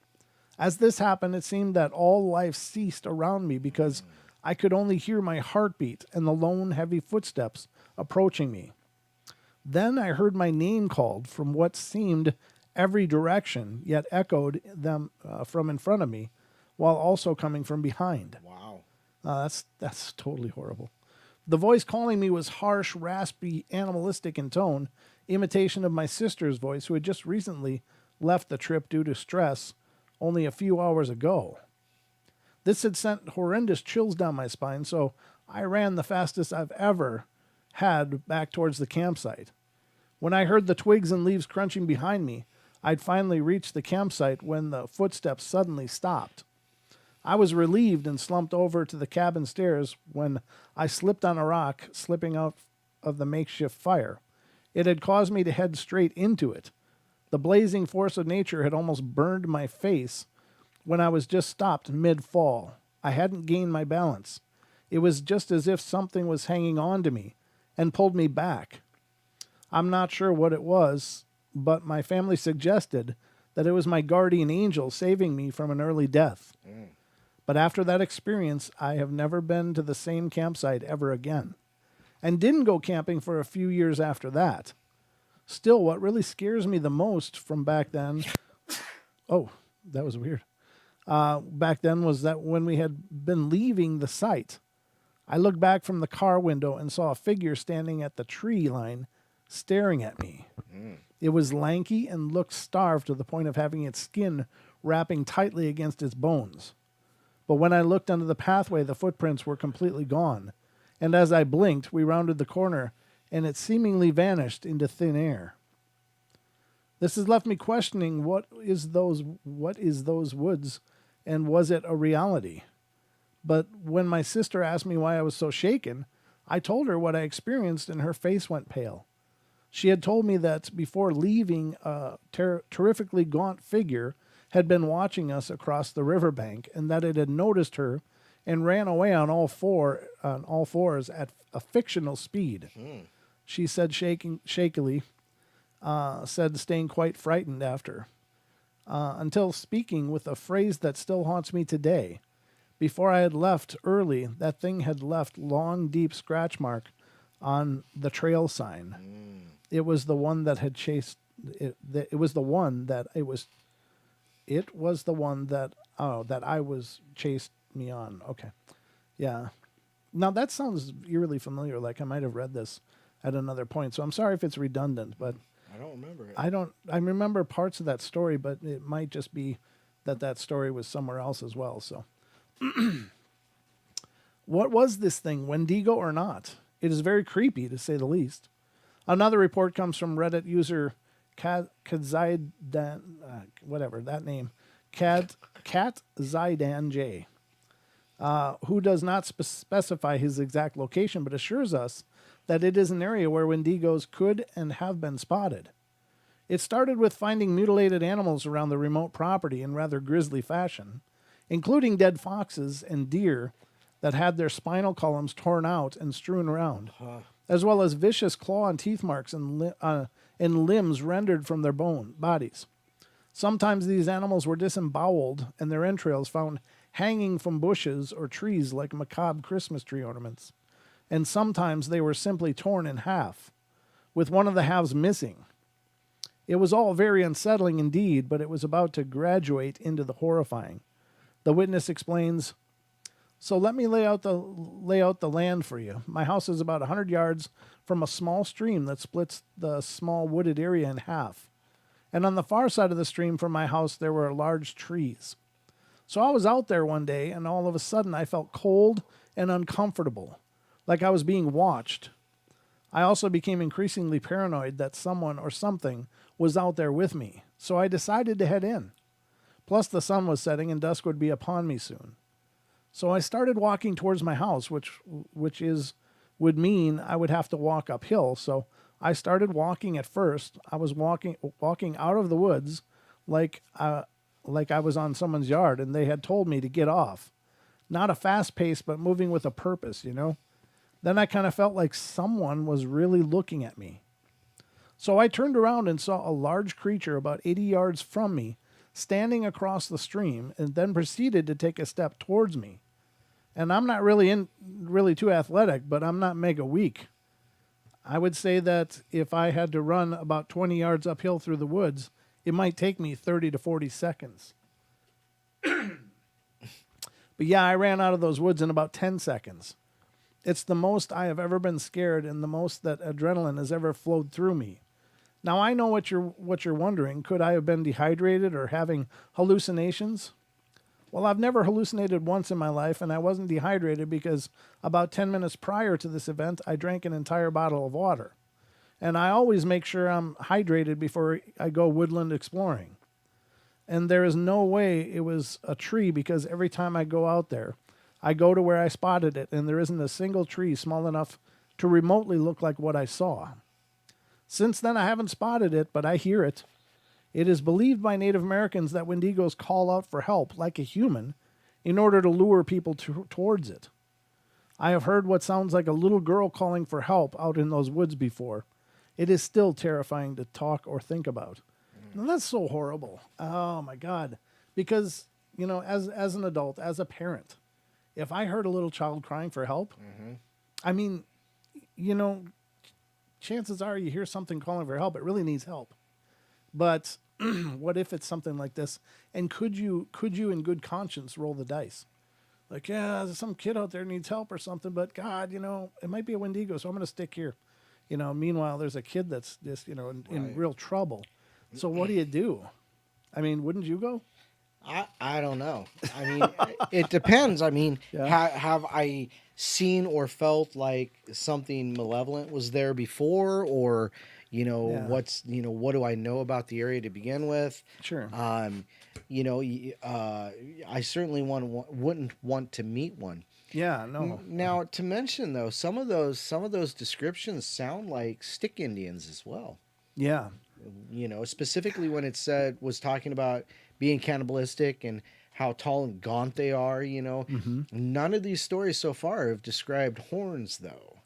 As this happened, it seemed that all life ceased around me because I could only hear my heartbeat and the lone, heavy footsteps approaching me. Then I heard my name called from what seemed every direction, yet echoed them from in front of me, while also coming from behind. Wow. That's totally horrible. The voice calling me was harsh, raspy, animalistic in tone, imitation of my sister's voice, who had just recently left the trip due to stress only a few hours ago. This had sent horrendous chills down my spine, so I ran the fastest I've ever had back towards the campsite. When I heard the twigs and leaves crunching behind me, I'd finally reached the campsite when the footsteps suddenly stopped. I was relieved and slumped over to the cabin stairs when I slipped on a rock, slipping out of the makeshift fire. It had caused me to head straight into it. The blazing force of nature had almost burned my face when I was just stopped mid-fall. I hadn't gained my balance. It was just as if something was hanging on to me and pulled me back. I'm not sure what it was, but my family suggested that it was my guardian angel saving me from an early death. But after that experience, I have never been to the same campsite ever again, and didn't go camping for a few years after that. Still, what really scares me the most from back then, oh, that was weird, back then was that when we had been leaving the site, I looked back from the car window and saw a figure standing at the tree line staring at me. It was lanky and looked starved to the point of having its skin wrapping tightly against its bones. But when I looked under the pathway, the footprints were completely gone. And as I blinked, we rounded the corner, and it seemingly vanished into thin air. This has left me questioning what is those woods, and was it a reality? But when my sister asked me why I was so shaken, I told her what I experienced, and her face went pale. She had told me that before leaving, a terrifically gaunt figure had been watching us across the riverbank, and that it had noticed her and ran away on all fours at a fictional speed. She said shakily, staying quite frightened after, until speaking with a phrase that still haunts me today. Before I had left early, that thing had left long, deep scratch mark on the trail sign. It was the one that had chased. It was the one that I was chased me on. Okay, yeah. Now that sounds eerily familiar. Like I might have read this at another point. So I'm sorry if it's redundant, but I don't remember it. I remember parts of that story, but it might just be that story was somewhere else as well. So, what was this thing, Wendigo or not? It is very creepy, to say the least. Another report comes from Reddit user Cat Zaidan J, who does not specify his exact location, but assures us that it is an area where Wendigos could and have been spotted. It started with finding mutilated animals around the remote property in rather grisly fashion, including dead foxes and deer that had their spinal columns torn out and strewn around, as well as vicious claw and teeth marks and limbs rendered from their bodies. Sometimes these animals were disemboweled and their entrails found hanging from bushes or trees like macabre Christmas tree ornaments. And sometimes they were simply torn in half, with one of the halves missing. It was all very unsettling indeed, but it was about to graduate into the horrifying. The witness explains, "So let me lay out the land for you. My house is about 100 yards from a small stream that splits the small wooded area in half. And on the far side of the stream from my house, there were large trees. So I was out there one day, and all of a sudden I felt cold and uncomfortable, like I was being watched. I also became increasingly paranoid that someone or something was out there with me, so I decided to head in. Plus the sun was setting and dusk would be upon me soon. So I started walking towards my house, which would mean I would have to walk uphill. So I started walking at first. I was walking out of the woods like I was on someone's yard, and they had told me to get off. Not a fast pace, but moving with a purpose, you know? Then I kind of felt like someone was really looking at me. So I turned around and saw a large creature about 80 yards from me, standing across the stream, and then proceeded to take a step towards me. And I'm not really too athletic, but I'm not mega weak. I would say that if I had to run about 20 yards uphill through the woods, it might take me 30 to 40 seconds. But yeah, I ran out of those woods in about 10 seconds. It's the most I have ever been scared and the most that adrenaline has ever flowed through me. Now I know what you're wondering. Could I have been dehydrated or having hallucinations? Well, I've never hallucinated once in my life, and I wasn't dehydrated because about 10 minutes prior to this event, I drank an entire bottle of water. And I always make sure I'm hydrated before I go woodland exploring. And there is no way it was a tree, because every time I go out there, I go to where I spotted it, and there isn't a single tree small enough to remotely look like what I saw. Since then, I haven't spotted it, but I hear it. It is believed by Native Americans that Wendigos call out for help like a human in order to lure people towards it. I have heard what sounds like a little girl calling for help out in those woods before. It is still terrifying to talk or think about. And that's so horrible. Oh, my God. Because, you know, as an adult, as a parent, if I heard a little child crying for help, I mean, you know, chances are you hear something calling for help. It really needs help. But what if it's something like this? And could you in good conscience roll the dice? Like, yeah, some kid out there needs help or something, but God, it might be a Wendigo, so I'm going to stick here. Meanwhile, there's a kid that's just, in real trouble. So what do you do? I mean, wouldn't you go? I don't know. I mean, it depends. I mean, Yeah. have I seen or felt like something malevolent was there before, or Yeah. what do I know about the area to begin with? Sure. I certainly wouldn't want to meet one. Yeah, no. Now, to mention though, some of those descriptions sound like stick Indians as well. Yeah. Specifically when it was talking about being cannibalistic and how tall and gaunt they are. None of these stories so far have described horns, though.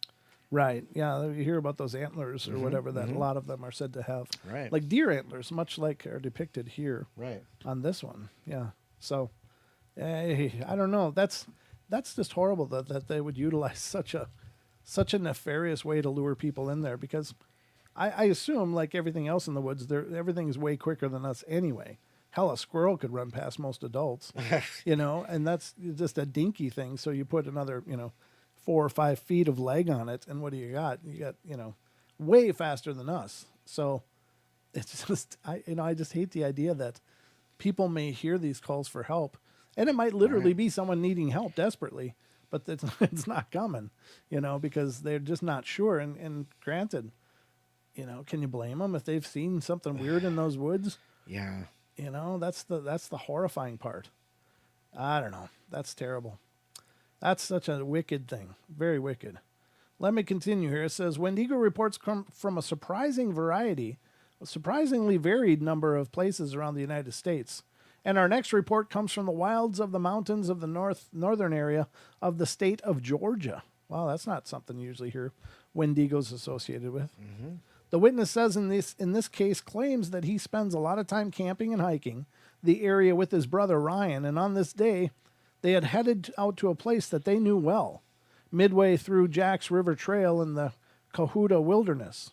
Right. Yeah, you hear about those antlers or whatever that a lot of them are said to have. Right. Like deer antlers, much like are depicted here. Right. On this one. Yeah. So, I don't know. That's just horrible that they would utilize such a nefarious way to lure people in there, because I assume, like everything else in the woods, everything's way quicker than us anyway. Hell, a squirrel could run past most adults, and that's just a dinky thing. So you put another, 4 or 5 feet of leg on it, and what do you got? You got, way faster than us. So it's just, I just hate the idea that people may hear these calls for help, and it might literally be someone needing help desperately, but it's not coming, because they're just not sure. And granted, can you blame them if they've seen something weird in those woods? Yeah. That's the horrifying part. I don't know. That's terrible. That's such a wicked thing. Very wicked. Let me continue here. It says, Wendigo reports come from a surprisingly varied number of places around the United States. And our next report comes from the wilds of the mountains of the northern area of the state of Georgia. Wow, that's not something you usually hear Wendigos associated with. Mm-hmm. The witness says in this case claims that he spends a lot of time camping and hiking the area with his brother Ryan, and on this day, they had headed out to a place that they knew well, midway through Jack's River Trail in the Cohutta Wilderness.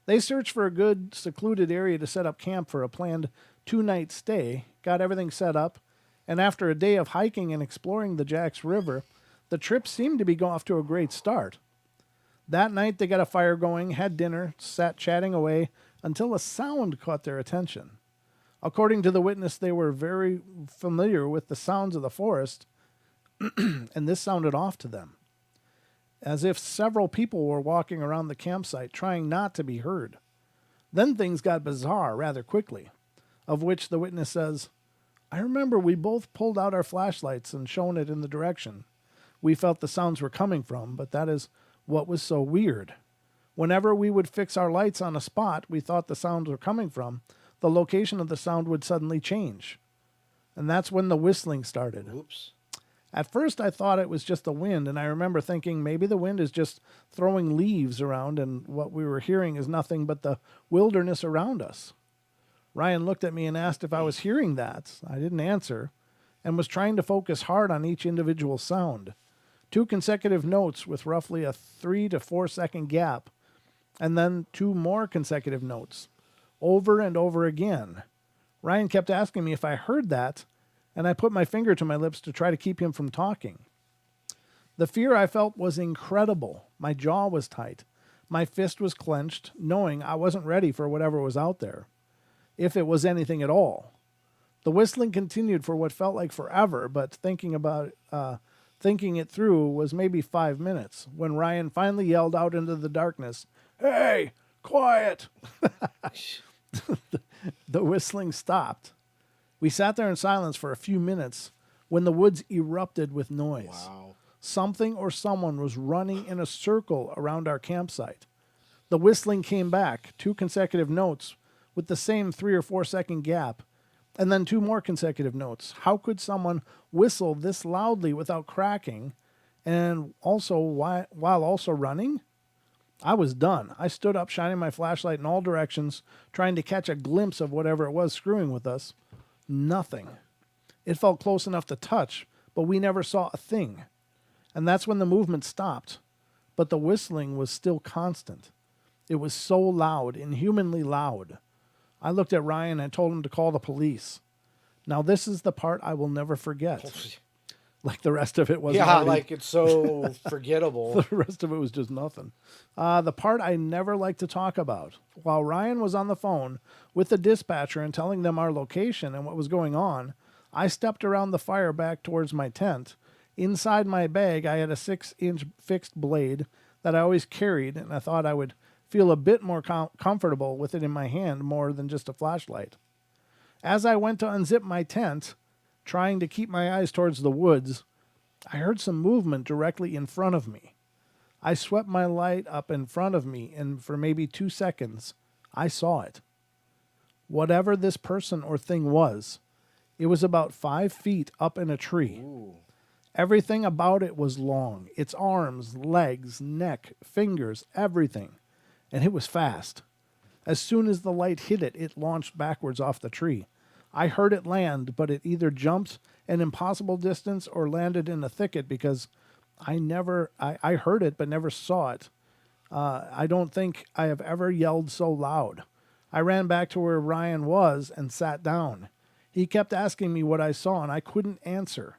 They searched for a good, secluded area to set up camp for a planned 2-night stay, got everything set up, and after a day of hiking and exploring the Jack's River, the trip seemed to be off to a great start. That night, they got a fire going, had dinner, sat chatting away until a sound caught their attention. According to the witness, they were very familiar with the sounds of the forest, and this sounded off to them, as if several people were walking around the campsite trying not to be heard. Then things got bizarre rather quickly, of which the witness says, I remember we both pulled out our flashlights and shone it in the direction we felt the sounds were coming from, but that is what was so weird. Whenever we would fix our lights on a spot we thought the sounds were coming from, the location of the sound would suddenly change. And that's when the whistling started. Oops. At first I thought it was just the wind, and I remember thinking maybe the wind is just throwing leaves around and what we were hearing is nothing but the wilderness around us. Ryan looked at me and asked if I was hearing that. I didn't answer, and was trying to focus hard on each individual sound. 2 consecutive notes with roughly a 3 to 4 second gap, and then 2 more consecutive notes, over and over again. Ryan kept asking me if I heard that, and I put my finger to my lips to try to keep him from talking. The fear I felt was incredible. My jaw was tight. My fist was clenched, knowing I wasn't ready for whatever was out there, if it was anything at all. The whistling continued for what felt like forever, but thinking it through was maybe 5 minutes, when Ryan finally yelled out into the darkness, Hey, quiet! The whistling stopped. We sat there in silence for a few minutes when the woods erupted with noise. Wow. Something or someone was running in a circle around our campsite. The whistling came back, 2 consecutive notes with the same 3 or 4 second gap, and then 2 more consecutive notes. How could someone whistle this loudly without cracking, and also while also running? I was done. I stood up, shining my flashlight in all directions, trying to catch a glimpse of whatever it was screwing with us. Nothing. It felt close enough to touch, but we never saw a thing. And that's when the movement stopped. But the whistling was still constant. It was so loud, inhumanly loud. I looked at Ryan and told him to call the police. Now this is the part I will never forget. Like the rest of it wasn't. Yeah, already- like it's so forgettable. the rest of it was just nothing. The part I never like to talk about. While Ryan was on the phone with the dispatcher and telling them our location and what was going on, I stepped around the fire back towards my tent. Inside my bag, I had a 6-inch fixed blade that I always carried, and I thought I would feel a bit more comfortable with it in my hand more than just a flashlight. As I went to unzip my tent, trying to keep my eyes towards the woods, I heard some movement directly in front of me. I swept my light up in front of me, and for maybe 2 seconds, I saw it. Whatever this person or thing was, it was about 5 feet up in a tree. Ooh. Everything about it was long. Its arms, legs, neck, fingers, everything. And it was fast. As soon as the light hit it, it launched backwards off the tree. I heard it land, but it either jumped an impossible distance or landed in a thicket because I heard it but never saw it. I don't think I have ever yelled so loud. I ran back to where Ryan was and sat down. He kept asking me what I saw, and I couldn't answer.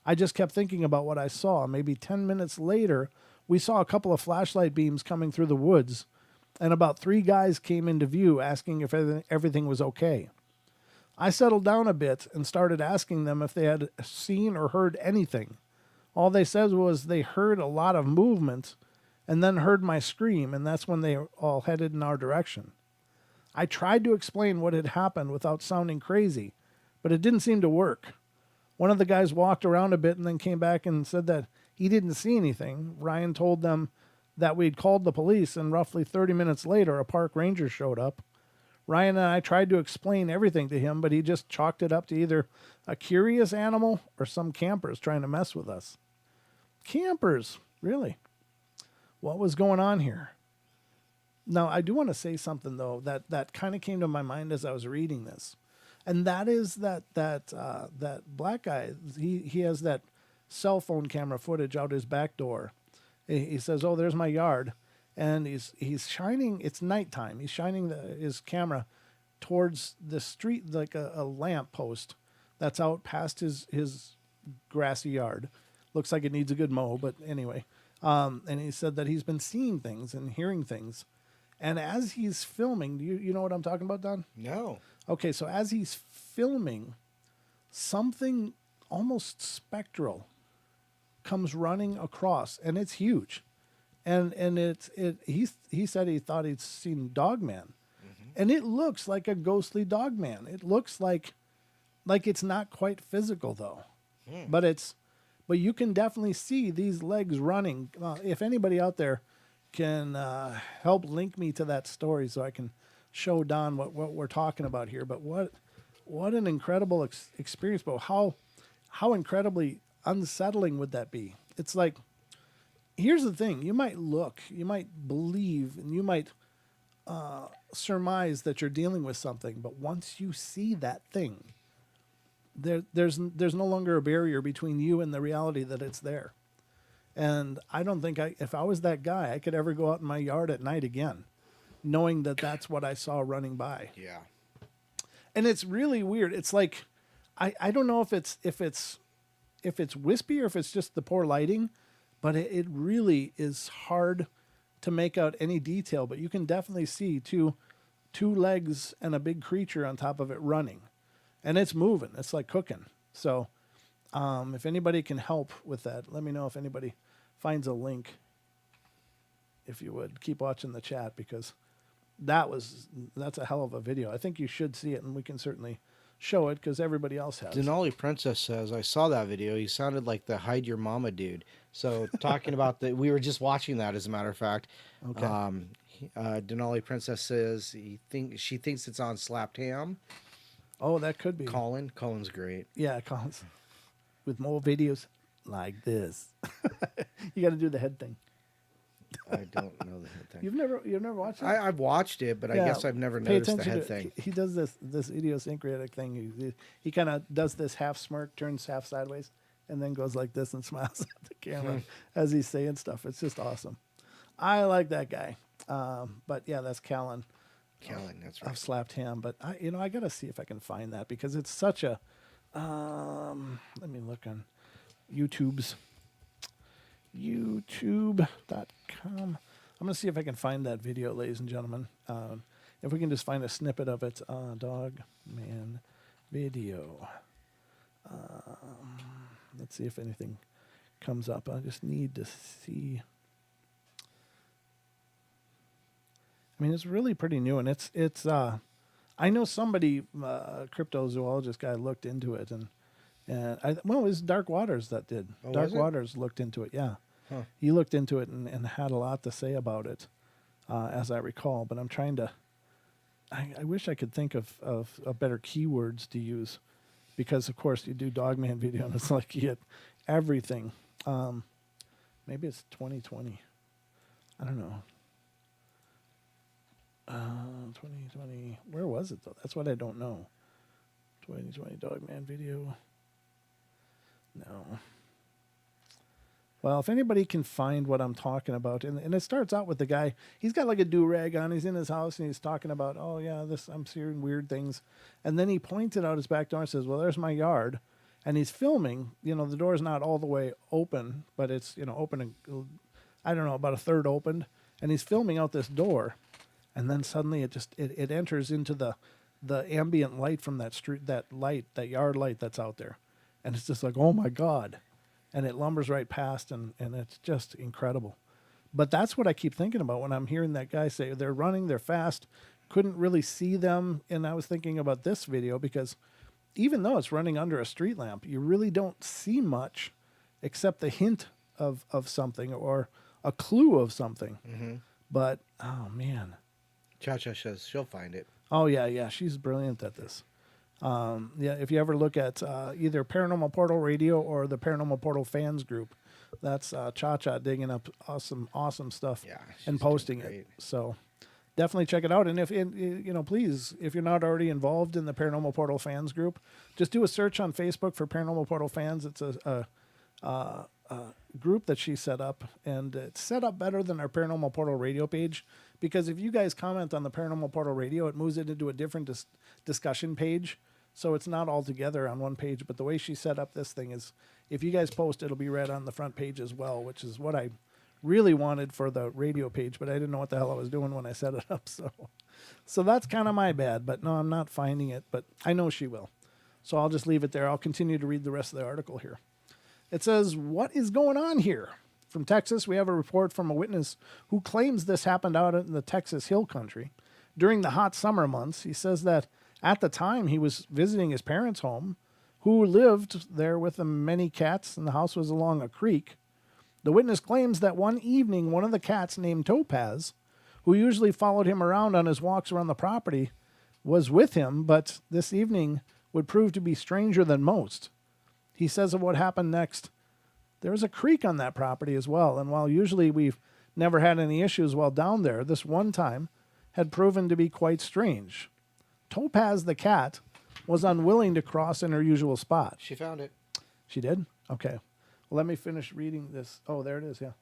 I just kept thinking about what I saw. Maybe 10 minutes later, we saw a couple of flashlight beams coming through the woods, and about 3 guys came into view asking if everything was okay. I settled down a bit and started asking them if they had seen or heard anything. All they said was they heard a lot of movement and then heard my scream, and that's when they all headed in our direction. I tried to explain what had happened without sounding crazy, but it didn't seem to work. One of the guys walked around a bit and then came back and said that he didn't see anything. Ryan told them that we'd called the police, and roughly 30 minutes later, a park ranger showed up. Ryan and I tried to explain everything to him, but he just chalked it up to either a curious animal or some campers trying to mess with us. Campers, really? What was going on here? Now, I do want to say something, though, that kind of came to my mind as I was reading this. And that is that black guy, he has that cell phone camera footage out his back door. He says, "Oh, there's my yard." And he's shining, it's nighttime. He's shining his camera towards the street, like a lamp post that's out past his grassy yard. Looks like it needs a good mow, but anyway. And he said that he's been seeing things and hearing things. And as he's filming, you know what I'm talking about, Don? No. Okay, so as he's filming, something almost spectral comes running across, and it's huge. And he said he thought he'd seen Dogman. Mm-hmm. And it looks like a ghostly Dogman. It looks like it's not quite physical though. Mm. But you can definitely see these legs running. If anybody out there can help link me to that story so I can show Don what we're talking about here. But what an incredible experience, but how incredibly unsettling would that be? It's like, here's the thing. You might believe, and you might surmise that you're dealing with something, but once you see that thing, there's no longer a barrier between you and the reality that it's there. And I don't think if I was that guy, I could ever go out in my yard at night again, knowing that that's what I saw running by. Yeah. And it's really weird. It's like, I don't know if it's wispy or if it's just the poor lighting, but it really is hard to make out any detail. But you can definitely see two legs and a big creature on top of it running, and it's moving. It's like cooking. So if anybody can help with that, let me know if anybody finds a link. If you would keep watching the chat, because that's a hell of a video. I think you should see it, and we can certainly show it because everybody else has. Denali Princess says, I saw that video. He sounded like the hide your mama dude. So talking about we were just watching that, as a matter of fact. Okay. Denali Princess says she thinks it's on Slapped Ham. Oh, that could be. Colin's great. Yeah, Colin's with more videos like this. You got to do the head thing. I don't know the head thing. You've never watched it? I've watched it, but I guess I've never noticed the head thing. He does this idiosyncratic thing. He kind of does this half smirk, turns half sideways, and then goes like this and smiles at the camera as he's saying stuff. It's just awesome. I like that guy. But yeah, that's Callan. Callan, that's right. I've slapped him, but I got to see if I can find that, because it's such a. Let me look on YouTube's youtube.com. I'm going to see if I can find that video, ladies and gentlemen. If we can just find a snippet of it. Dog man video. Let's see if anything comes up. I just need to see. I mean, it's really pretty new, and it's. I know somebody, cryptozoologist guy, looked into it, and it was Dark Waters that did. Oh, Dark was it? Waters looked into it. Yeah, Huh. he looked into it and had a lot to say about it, as I recall. But I'm trying to. I wish I could think of better keywords to use, because of course you do Dogman video and it's like you get everything. Maybe it's 2020. I don't know. 2020. Where was it though? That's what I don't know. 2020 Dogman video. No. Well, if anybody can find what I'm talking about, and it starts out with the guy, he's got like a do-rag on, he's in his house, and he's talking about, oh yeah, I'm seeing weird things. And then he pointed out his back door and says, well, there's my yard. And he's filming, the door's not all the way open, but it's, open, I don't know, about a third opened. And he's filming out this door. And then suddenly it enters into the ambient light from that street, that yard light that's out there. And it's just like, oh my God. And it lumbers right past, and it's just incredible. But that's what I keep thinking about when I'm hearing that guy say they're running, they're fast, couldn't really see them. And I was thinking about this video because even though it's running under a street lamp, you really don't see much except the hint of something or a clue of something. Mm-hmm. But, oh, man. Cha-Cha says she'll find it. Oh, yeah. She's brilliant at this. If you ever look at either Paranormal Portal Radio or the Paranormal Portal fans group, that's Cha-Cha digging up awesome stuff and posting it. So definitely check it out. And please, if you're not already involved in the Paranormal Portal fans group, just do a search on Facebook for Paranormal Portal fans. It's a group that she set up, and it's set up better than our Paranormal Portal Radio page, because if you guys comment on the Paranormal Portal Radio, it moves it into a different discussion page, so it's not all together on one page. But the way she set up this thing is, if you guys post, it'll be read on the front page as well, which is what I really wanted for the radio page, but I didn't know what the hell I was doing when I set it up, so that's kind of my bad. But no, I'm not finding it, but I know she will, so I'll just leave it there. I'll continue to read the rest of the article here. It says, what is going on here? From Texas, we have a report from a witness who claims this happened out in the Texas Hill Country during the hot summer months. He says that at the time he was visiting his parents' home, who lived there with the many cats, and the house was along a creek. The witness claims that one evening, one of the cats named Topaz, who usually followed him around on his walks around the property, was with him, but this evening would prove to be stranger than most. He says of what happened next, there's a creek on that property as well, and while usually we've never had any issues while down there, this one time had proven to be quite strange. Topaz the cat was unwilling to cross in her usual spot. She found it. She did? Okay. Well, let me finish reading this. Oh, there it is, yeah.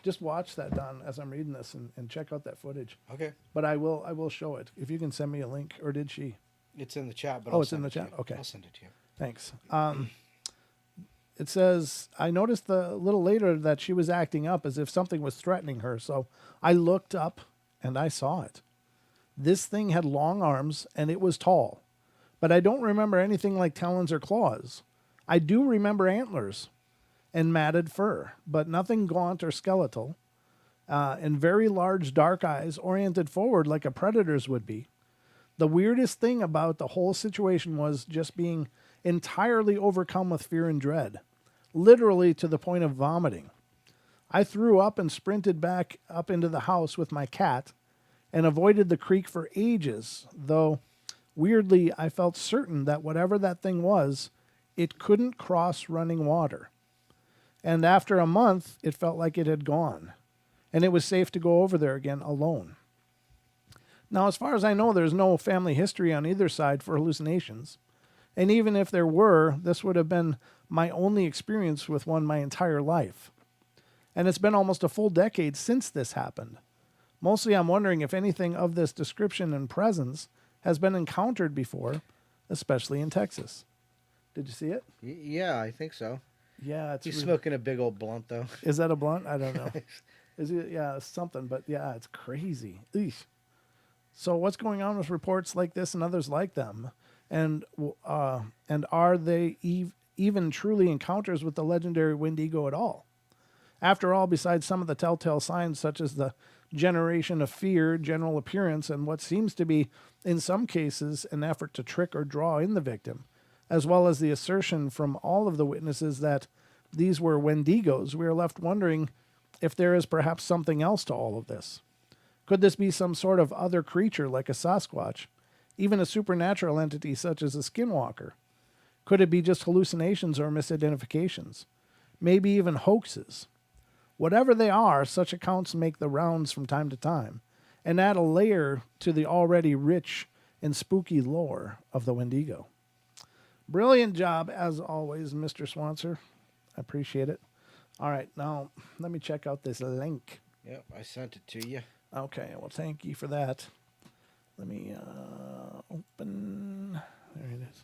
Just watch that, Don, as I'm reading this, and check out that footage. Okay. But I will show it. If you can send me a link, or did she? It's in the chat. But It's in the chat? Okay. I'll send it to you. Thanks. It says, I noticed a little later that she was acting up as if something was threatening her, so I looked up and I saw it. This thing had long arms and it was tall, but I don't remember anything like talons or claws. I do remember antlers and matted fur, but nothing gaunt or skeletal, and very large dark eyes oriented forward like a predator's would be. The weirdest thing about the whole situation was just being entirely overcome with fear and dread, literally to the point of vomiting. I threw up and sprinted back up into the house with my cat and avoided the creek for ages, though weirdly I felt certain that whatever that thing was, it couldn't cross running water. And after a month, it felt like it had gone, and it was safe to go over there again alone. Now, as far as I know, there's no family history on either side for hallucinations. And even if there were, this would have been my only experience with one my entire life. And it's been almost a full decade since this happened. Mostly I'm wondering if anything of this description and presence has been encountered before, especially in Texas. Did you see it? Yeah, I think so. Yeah, it's He's really- smoking a big old blunt though. Is that a blunt? I don't know. Is it? Yeah, something. But yeah, it's crazy. Eesh. So what's going on with reports like this and others like them, and are they even truly encounters with the legendary Wendigo at all? After all, besides some of the telltale signs such as the generation of fear, general appearance, and what seems to be, in some cases, an effort to trick or draw in the victim, as well as the assertion from all of the witnesses that these were Wendigos, we are left wondering if there is perhaps something else to all of this. Could this be some sort of other creature like a Sasquatch, even a supernatural entity such as a skinwalker? Could it be just hallucinations or misidentifications? Maybe even hoaxes? Whatever they are, such accounts make the rounds from time to time and add a layer to the already rich and spooky lore of the Wendigo. Brilliant job, as always, Mr. Swanser. I appreciate it. All right, now let me check out this link. Yep, I sent it to you. Okay, well, thank you for that. Let me open. There it is.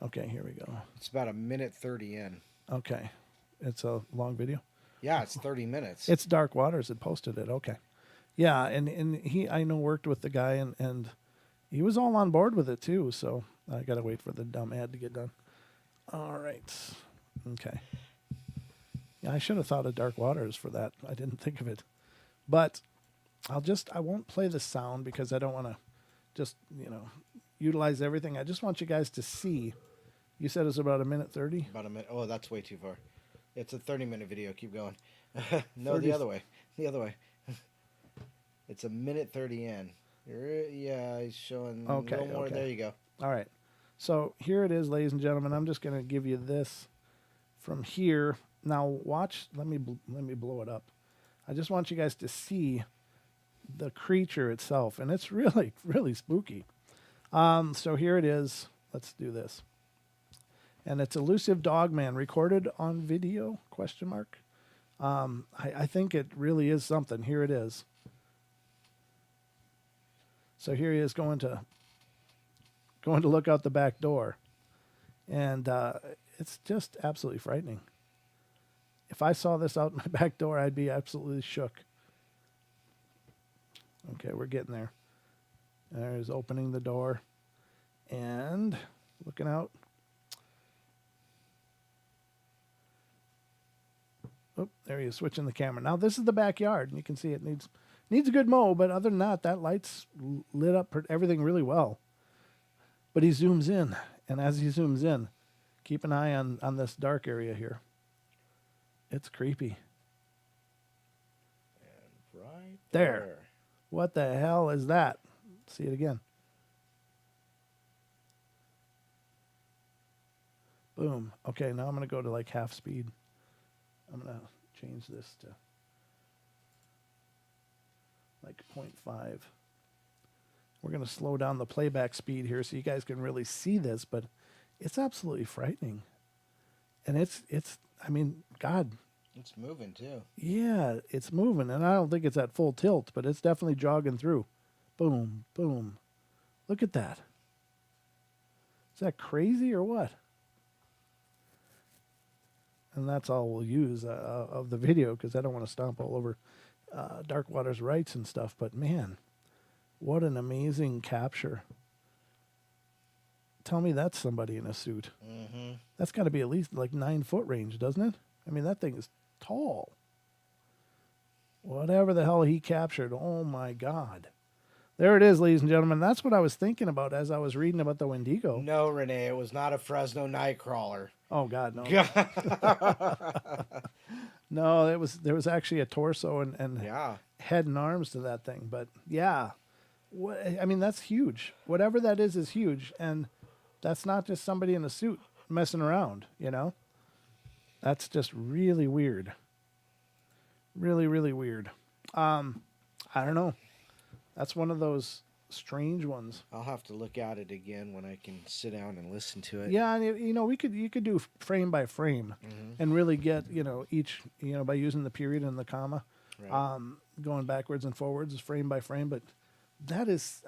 Okay, here we go. It's about a minute 30 in. Okay, it's a long video. Yeah, it's 30 minutes. It's Dark Waters that posted it. Okay, yeah, and he I know worked with the guy and he was all on board with it too. So I gotta wait for the dumb ad to get done. All right, okay. Yeah, I should have thought of Dark Waters for that. I didn't think of it, but I won't play the sound because I don't want to just utilize everything. I just want you guys to see. You said it's about a minute 30. About a minute. Oh, that's way too far. It's a 30-minute video. Keep going. No, 30. the other way. The other way. It's a minute 30 in. Yeah, he's showing Okay, a little more. okay. There you go. All right. So here it is, ladies and gentlemen. I'm just going to give you this from here. Now watch. Let me blow it up. I just want you guys to see the creature itself, and it's really, really spooky. So here it is. Let's do this. And it's Elusive Dogman, recorded on video, ? I think it really is something. Here it is. So here he is going to look out the back door. And it's just absolutely frightening. If I saw this out my back door, I'd be absolutely shook. Okay, we're getting there. There's opening the door and looking out. Oh, there he is, switching the camera. Now this is the backyard, and you can see it needs a good mow, but other than that light's lit up everything really well. But he zooms in, and as he zooms in, keep an eye on this dark area here. It's creepy. And right There. What the hell is that? See it again. Boom. Okay, now I'm going to go to like half speed. I'm going to change this to like 0.5. We're going to slow down the playback speed here so you guys can really see this, but it's absolutely frightening. And it's I mean, God. It's moving too. Yeah, it's moving, and I don't think it's at full tilt, but it's definitely jogging through. Boom, boom. Look at that. Is that crazy or what? And that's all we'll use of the video because I don't want to stomp all over Dark Waters' rights and stuff. But man, what an amazing capture. Tell me that's somebody in a suit. Mm-hmm. That's got to be at least like 9 foot range, doesn't it? I mean, that thing is tall. Whatever the hell he captured. Oh my God. There it is, ladies and gentlemen. That's what I was thinking about as I was reading about the Wendigo. No, Renee, it was not a Fresno Nightcrawler. Oh God, no. No, there was actually a torso and Yeah. head and arms to that thing. But yeah, I mean, that's huge. Whatever that is huge. And that's not just somebody in a suit messing around, That's just really weird. Really, really weird. I don't know. That's one of those strange ones. I'll have to look at it again when I can sit down and listen to it. Yeah, and you could do frame by frame and really get, each, by using the period and the comma, Right. going backwards and forwards frame by frame, but that's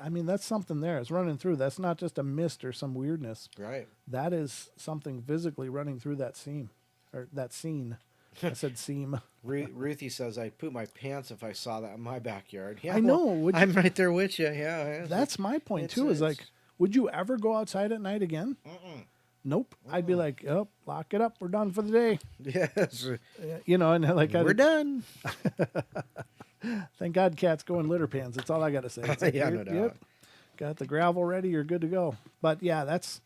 something there. It's running through. That's not just a mist or some weirdness. Right. That is something physically running through that seam. or that scene. I said seam. Ruthie says, I'd poop my pants if I saw that in my backyard. Yeah, I know. well, I'm right there with you. Yeah. That's my point It's- too. Is it's- like, would you ever go outside at night again? Nope. I'd be like, oh, lock it up. We're done for the day. Yes. You know, and like, We're done. thank God cats go in litter pans. That's all I got to say. It's like, Yeah, no yep, doubt. got the gravel ready. You're good to go. But yeah, that's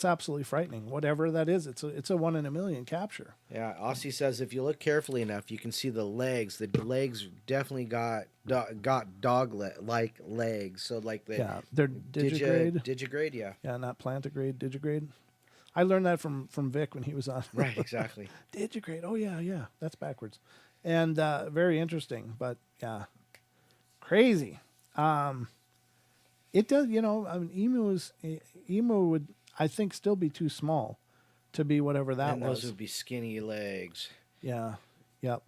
absolutely frightening. Whatever that is, it's a 1 in a million capture. Yeah, Aussie says if you look carefully enough, you can see the legs. The legs definitely got dog-like legs. So like the Yeah, they're digigrade. Digigrade, yeah. Yeah, not plantigrade, digigrade. I learned that from Vic when he was on. Right, exactly. Digigrade. Oh yeah, that's backwards, and very interesting. But yeah, crazy. It does. You know, I mean, emu would, I think, still be too small to be whatever that And was. those would be skinny legs. Yeah, yep.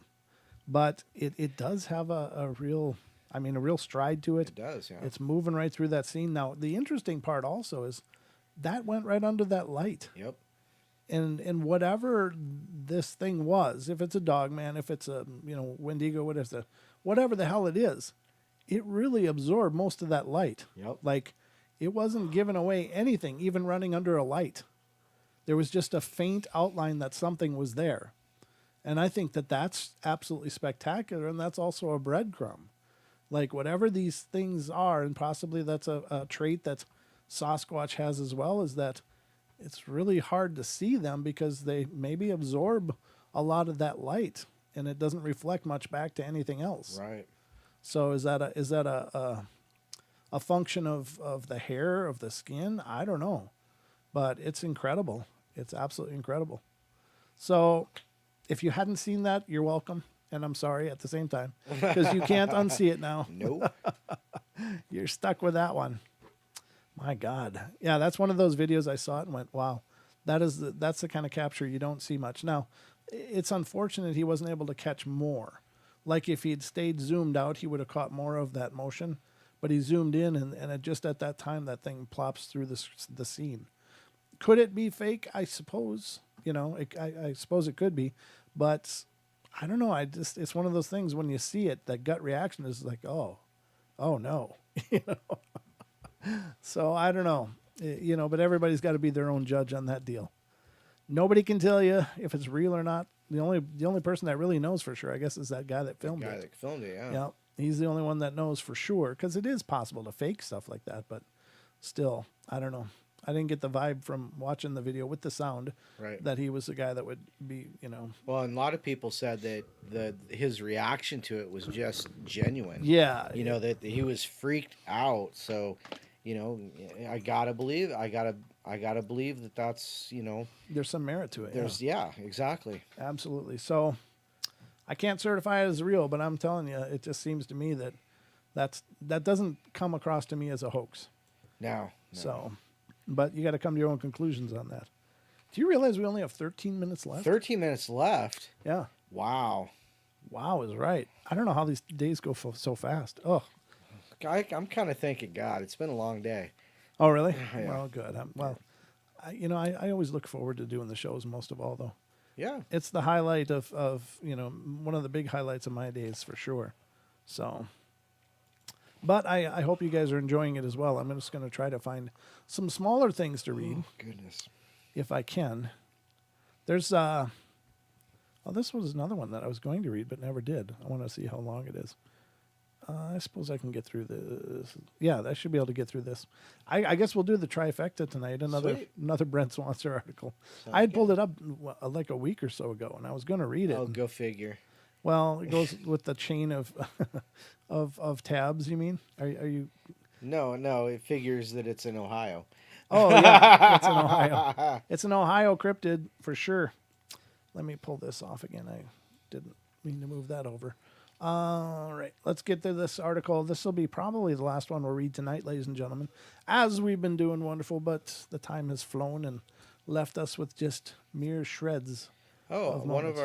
But it does have a real, I mean, a real stride to it. It does, yeah. It's moving right through that scene. Now, the interesting part also is that went right under that light. Yep. And whatever this thing was, if it's a dog man, if it's a, Wendigo, whatever the hell it is, it really absorbed most of that light. Yep. Like, it wasn't giving away anything, even running under a light. There was just a faint outline that something was there. And I think that that's absolutely spectacular, and that's also a breadcrumb. Like, whatever these things are, and possibly that's a trait that Sasquatch has as well, is that it's really hard to see them because they maybe absorb a lot of that light, and it doesn't reflect much back to anything else. Right. So is that a function of the hair, of the skin? I don't know, but it's incredible. It's absolutely incredible. So if you hadn't seen that, you're welcome, and I'm sorry at the same time because you can't unsee it now. Nope. You're stuck with that one. My God. Yeah, that's one of those videos I saw it and went, wow, that's the kind of capture you don't see much. Now, it's unfortunate he wasn't able to catch more. Like if he'd stayed zoomed out, he would have caught more of that motion. But he zoomed in, and just at that time, that thing plops through the scene. Could it be fake? I suppose. I suppose it could be. But I don't know. It's one of those things when you see it, that gut reaction is like, oh no. So I don't know. But everybody's got to be their own judge on that deal. Nobody can tell you if it's real or not. The only person that really knows for sure, I guess, is that guy that filmed it. Yeah, he's the only one that knows for sure, because it is possible to fake stuff like that. But still, I don't know. I didn't get the vibe from watching the video with the sound that he was the guy that would be, Well, and a lot of people said that his reaction to it was just genuine. Yeah. That he was freaked out. So, I gotta believe that that's, There's some merit to it. Yeah, exactly. Absolutely. So I can't certify it as real, but I'm telling you, it just seems to me that doesn't come across to me as a hoax. No. So, but you got to come to your own conclusions on that. Do you realize we only have 13 minutes left? 13 minutes left. Yeah. Wow is right. I don't know how these days go so fast. Oh. I'm kind of thanking God. It's been a long day. Oh, really? Yeah. Well, good. I always look forward to doing the shows most of all, though. Yeah. It's the highlight of one of the big highlights of my days for sure. So, but I hope you guys are enjoying it as well. I'm just going to try to find some smaller things to read. Oh, goodness. If I can. There's this was another one that I was going to read but never did. I want to see how long it is. I suppose I can get through this. Yeah, I should be able to get through this. I guess we'll do the trifecta tonight. Another Brent Swanson article. I had pulled it up like a week or so ago, and I was going to read it. Oh, go figure. Well, it goes with the chain of of tabs. You mean? Are you? No. It figures that it's in Ohio. Oh yeah, it's in Ohio. It's an Ohio cryptid for sure. Let me pull this off again. I didn't mean to move that over. All right, let's get to this article. This will be probably the last one we'll read tonight, ladies and gentlemen, as we've been doing wonderful, but the time has flown and left us with just mere shreds. Oh, one of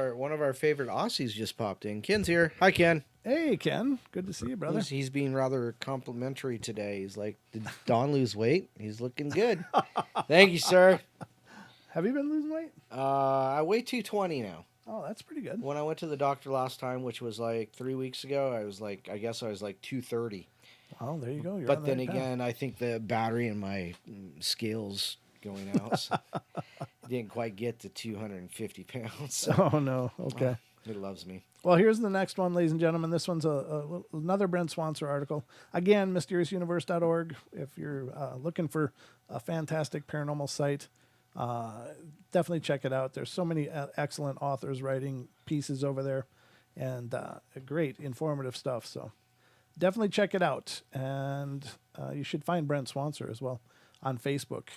our favorite Aussies just popped in. Ken's here. Hi, Ken. Hey, Ken. Good to see you, brother. He's being rather complimentary today. He's like, did Don lose weight? He's looking good. Thank you, sir. Have you been losing weight? I weigh 220 now. Oh, that's pretty good. When I went to the doctor last time, which was like 3 weeks ago, I guess I was like 230. Oh, there you go. You're But on the then right path. again, I think the battery in my scales going out so didn't quite get to 250 pounds. So Oh no. Okay. it loves me. Well, here's the next one, ladies and gentlemen. This one's another Brent Swanser article. Again, mysteriousuniverse.org. If you're looking for a fantastic paranormal site, definitely check it out. There's so many excellent authors writing pieces over there, and great informative stuff. So definitely check it out. And you should find Brent Swanser as well on Facebook.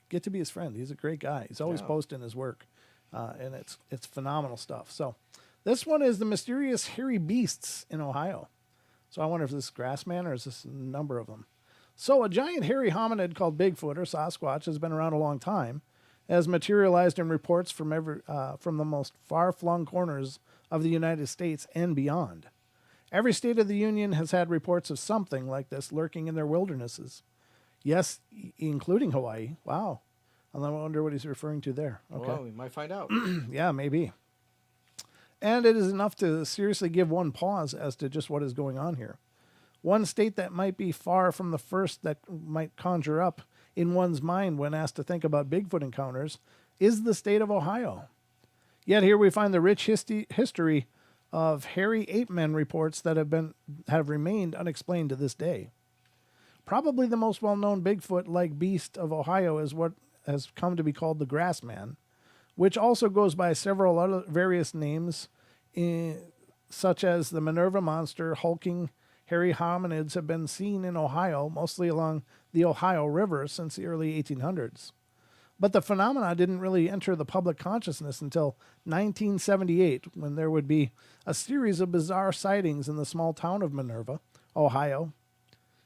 Get to be his friend. He's a great guy. He's always posting his work, and it's phenomenal stuff. So this one is the mysterious hairy beasts in Ohio. So I wonder if this is Grassman or is this a number of them. So a giant hairy hominid called Bigfoot or Sasquatch has been around a long time, has materialized in reports from the most far-flung corners of the United States and beyond. Every state of the Union has had reports of something like this lurking in their wildernesses. Yes, including Hawaii. Wow. I wonder what he's referring to there. Okay. Well, we might find out. Yeah, maybe. And it is enough to seriously give one pause as to just what is going on here. One state that might be far from the first that might conjure up in one's mind when asked to think about Bigfoot encounters is the state of Ohio. Yet here we find the rich history of hairy ape men reports that have remained unexplained to this day. Probably the most well-known Bigfoot-like beast of Ohio is what has come to be called the Grassman, which also goes by several other various names, such as the Minerva Monster. Hulking hairy hominids have been seen in Ohio, mostly along the Ohio River, since the early 1800s. But the phenomena didn't really enter the public consciousness until 1978, when there would be a series of bizarre sightings in the small town of Minerva, Ohio.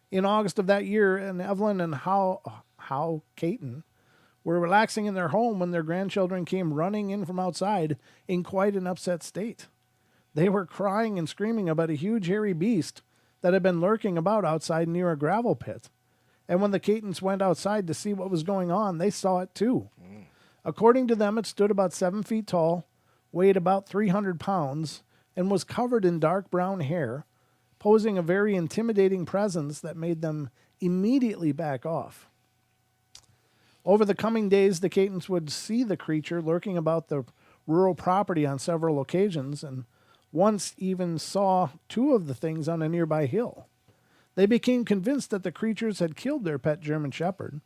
In August of that year, Evelyn and How Caton were relaxing in their home when their grandchildren came running in from outside in quite an upset state. They were crying and screaming about a huge hairy beast that had been lurking about outside near a gravel pit. And when the Catons went outside to see what was going on, they saw it too. According to them, it stood about 7 feet tall, weighed about 300 pounds, and was covered in dark brown hair, posing a very intimidating presence that made them immediately back off. Over the coming days, the Catons would see the creature lurking about the rural property on several occasions, and once even saw two of the things on a nearby hill. They became convinced that the creatures had killed their pet German Shepherd,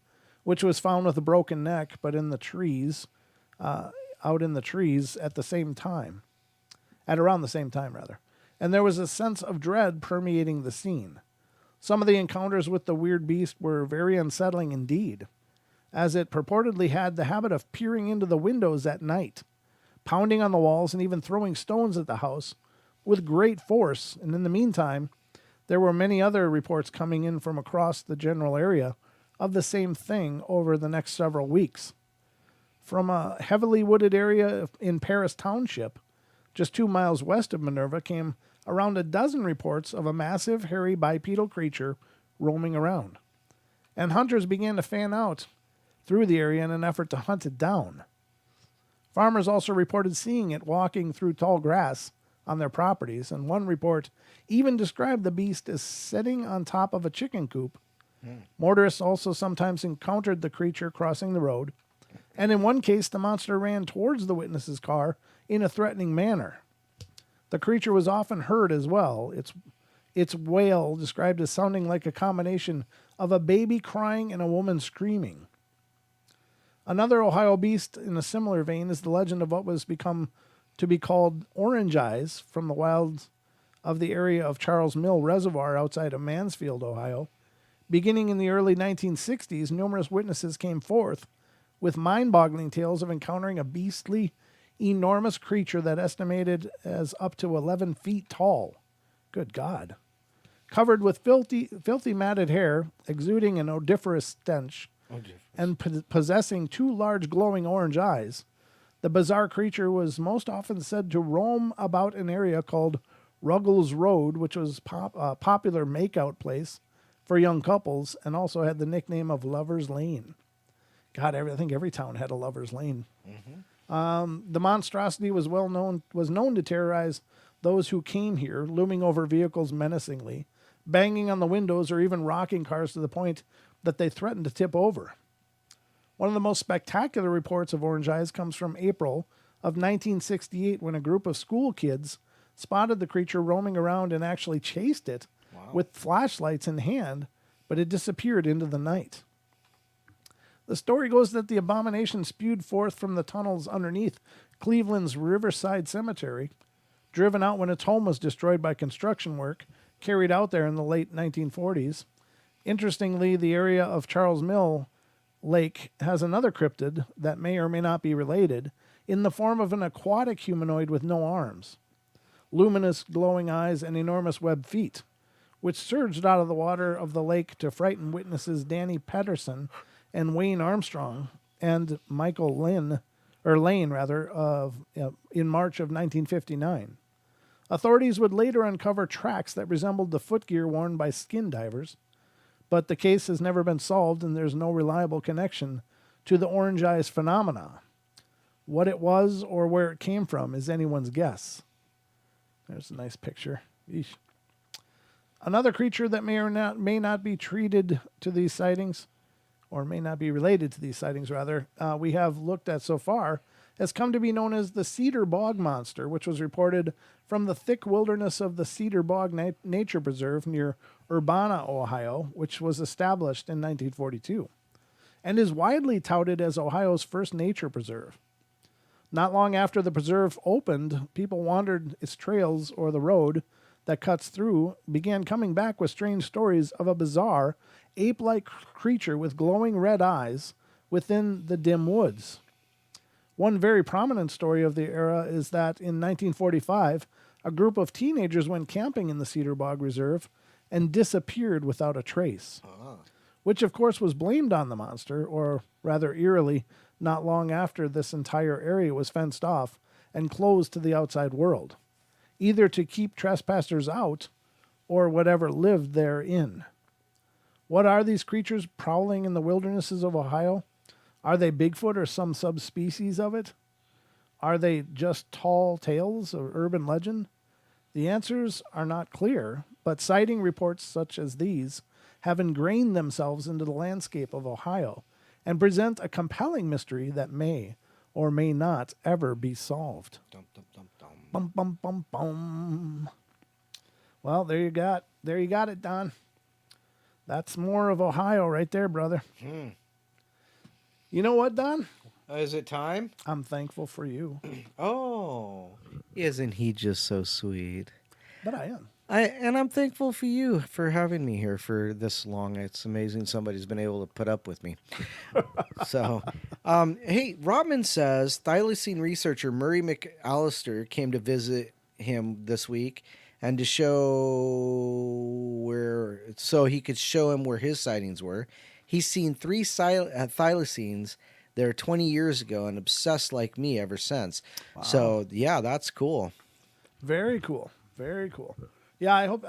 which was found with a broken neck, but in the trees, out in the trees at around the same time, and there was a sense of dread permeating the scene. Some of the encounters with the weird beast were very unsettling indeed, as it purportedly had the habit of peering into the windows at night, pounding on the walls and even throwing stones at the house with great force. And in the meantime, there were many other reports coming in from across the general area of the same thing over the next several weeks. From a heavily wooded area in Paris Township, just 2 miles west of Minerva, came around a dozen reports of a massive, hairy, bipedal creature roaming around. And hunters began to fan out through the area in an effort to hunt it down. Farmers also reported seeing it walking through tall grass on their properties, and one report even described the beast as sitting on top of a chicken coop. Motorists also sometimes encountered the creature crossing the road, and in one case the monster ran towards the witness's car in a threatening manner. The creature was often heard as well, its wail described as sounding like a combination of a baby crying and a woman screaming. Another Ohio beast in a similar vein is the legend of what was become to be called Orange Eyes from the wilds of the area of Charles Mill Reservoir outside of Mansfield, Ohio. Beginning in the early 1960s, numerous witnesses came forth with mind-boggling tales of encountering a beastly, enormous creature that estimated as up to 11 feet tall. Good God. Covered with filthy matted hair, exuding an odoriferous stench, and possessing 2 large glowing orange eyes. The bizarre creature was most often said to roam about an area called Ruggles Road, which was a popular makeout place for young couples, and also had the nickname of Lover's Lane. God, I think every town had a lover's lane. The monstrosity was known to terrorize those who came here, looming over vehicles menacingly, banging on the windows, or even rocking cars to the point that they threatened to tip over. One of the most spectacular reports of orange eyes comes from April of 1968, when a group of school kids spotted the creature roaming around and actually chased it with flashlights in hand, but it disappeared into the night. The story goes that the abomination spewed forth from the tunnels underneath Cleveland's Riverside Cemetery, driven out when its home was destroyed by construction work carried out there in the late 1940s. Interestingly, the area of Charles Mill Lake has another cryptid that may or may not be related, in the form of an aquatic humanoid with no arms, luminous glowing eyes, and enormous webbed feet, which surged out of the water of the lake to frighten witnesses Danny Pedersen and Wayne Armstrong and Michael Lane, in March of 1959. Authorities would later uncover tracks that resembled the footgear worn by skin divers, but the case has never been solved, and there's no reliable connection to the orange eyes phenomena. What it was or where it came from is anyone's guess. There's a nice picture. Eesh. Another creature that may not be treated to these sightings, or may not be related to these sightings, rather, we have looked at so far, has come to be known as the Cedar Bog Monster, which was reported from the thick wilderness of the Cedar Bog Nature Preserve near Urbana, Ohio, which was established in 1942, and is widely touted as Ohio's first nature preserve. Not long after the preserve opened, people wandered its trails, or the road that cuts through, began coming back with strange stories of a bizarre, ape-like creature with glowing red eyes within the dim woods. One very prominent story of the era is that in 1945, a group of teenagers went camping in the Cedar Bog Reserve and disappeared without a trace, which of course was blamed on the monster, or rather eerily, not long after this entire area was fenced off and closed to the outside world, either to keep trespassers out or whatever lived therein. What are these creatures prowling in the wildernesses of Ohio? Are they Bigfoot or some subspecies of it? Are they just tall tales of urban legend? The answers are not clear, but sighting reports such as these have ingrained themselves into the landscape of Ohio and present a compelling mystery that may or may not ever be solved. Dum, dum, dum, dum. Bum, bum, bum, bum. Well, there you got it, Don. That's more of Ohio right there, brother. You know what, Don? Is it time? I'm thankful for you, Oh, isn't he just so sweet? but I am. I'm thankful for you for having me here for this long. It's amazing somebody's been able to put up with me. So, hey, Rodman says thylacine researcher Murray McAllister came to visit him this week and to so he could show him where his sightings were. He's seen 3 thylacines there 20 years ago and obsessed like me ever since. Wow. So, yeah, that's cool. Very cool. Very cool. Yeah, I hope,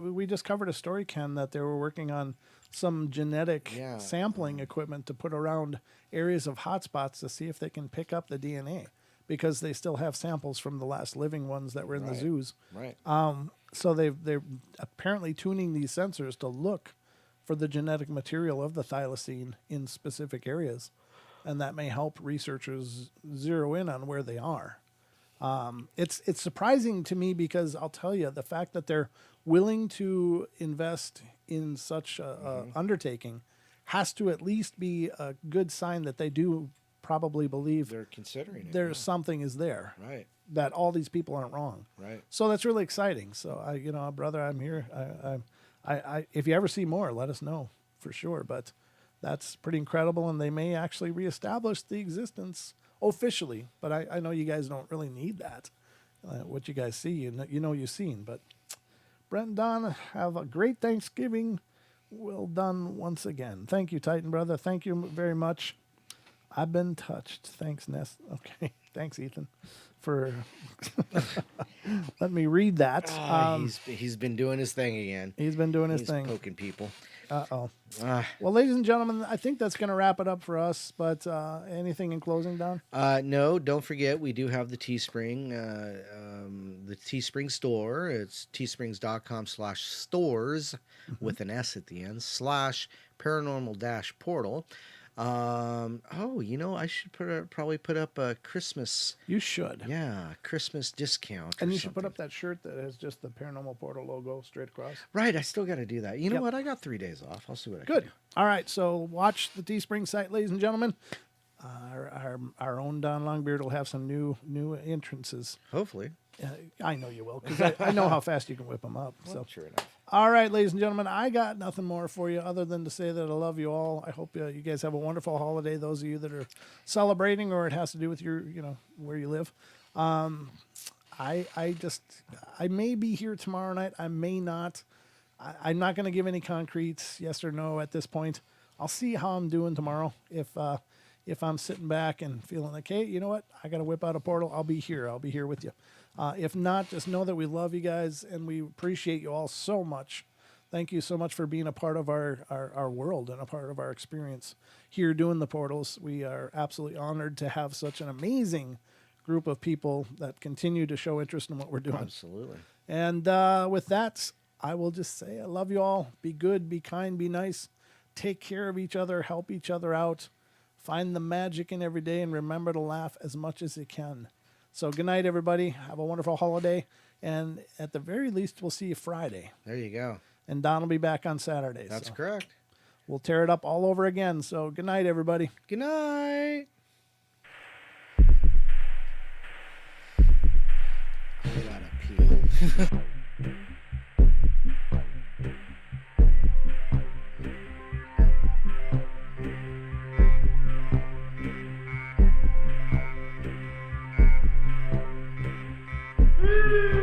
we just covered a story, Ken, that they were working on some genetic sampling equipment to put around areas of hotspots to see if they can pick up the DNA, because they still have samples from the last living ones that were in the zoos. Right. So they're apparently tuning these sensors to look for the genetic material of the thylacine in specific areas, and that may help researchers zero in on where they are. It's surprising to me, because I'll tell you, the fact that they're willing to invest in such a undertaking has to at least be a good sign that they do probably believe They're considering it. there's something is there, Right. that all these people aren't wrong. Right. So that's really exciting. So brother, I'm here. I if you ever see more, let us know for sure. But that's pretty incredible, and they may actually reestablish the existence officially. But I know you guys don't really need that. What you guys see, you've seen. But Brent and Don, have a great Thanksgiving. Well done once again. Thank you, Titan brother. Thank you very much. I've been touched. Thanks, Ness. Okay. Thanks, Ethan, for let me read that. He's been doing his thing again. He's been doing his He's thing. poking people. Uh-oh. Ah. Well, ladies and gentlemen, I think that's going to wrap it up for us. But anything in closing, Don? No, don't forget, we do have the Teespring, the Teespring store. It's teesprings.com/stores with an S at the end, /paranormal-portal. I should probably put up a Christmas. You should. Yeah, Christmas discount. And or you should put something. up that shirt that has just the Paranormal Portal logo straight across. Right, I still got to do that. You know Yep. what? I got 3 days off. I'll see what I can Good. do. All right. So watch the Teespring site, ladies and gentlemen. Our own Don Longbeard will have some new entrances. Hopefully. I know you will, because I know how fast you can whip them up. So. Sure enough. All right, ladies and gentlemen, I got nothing more for you other than to say that I love you all. I hope you guys have a wonderful holiday. Those of you that are celebrating, or it has to do with your, where you live. I may be here tomorrow night. I may not. I'm not going to give any concretes, yes or no, at this point. I'll see how I'm doing tomorrow. If I'm sitting back and feeling like, hey, you know what? I got to whip out a portal. I'll be here. I'll be here with you. If not, just know that we love you guys and we appreciate you all so much. Thank you so much for being a part of our world and a part of our experience here doing the portals. We are absolutely honored to have such an amazing group of people that continue to show interest in what we're doing. Absolutely. And with that, I will just say I love you all. Be good, be kind, be nice. Take care of each other, help each other out. Find the magic in every day and remember to laugh as much as you can. So good night, everybody. Have a wonderful holiday. And at the very least, we'll see you Friday. There you go. And Don will be back on Saturday. That's so correct. We'll tear it up all over again. So good night, everybody. Good night. I gotta pee. Woo!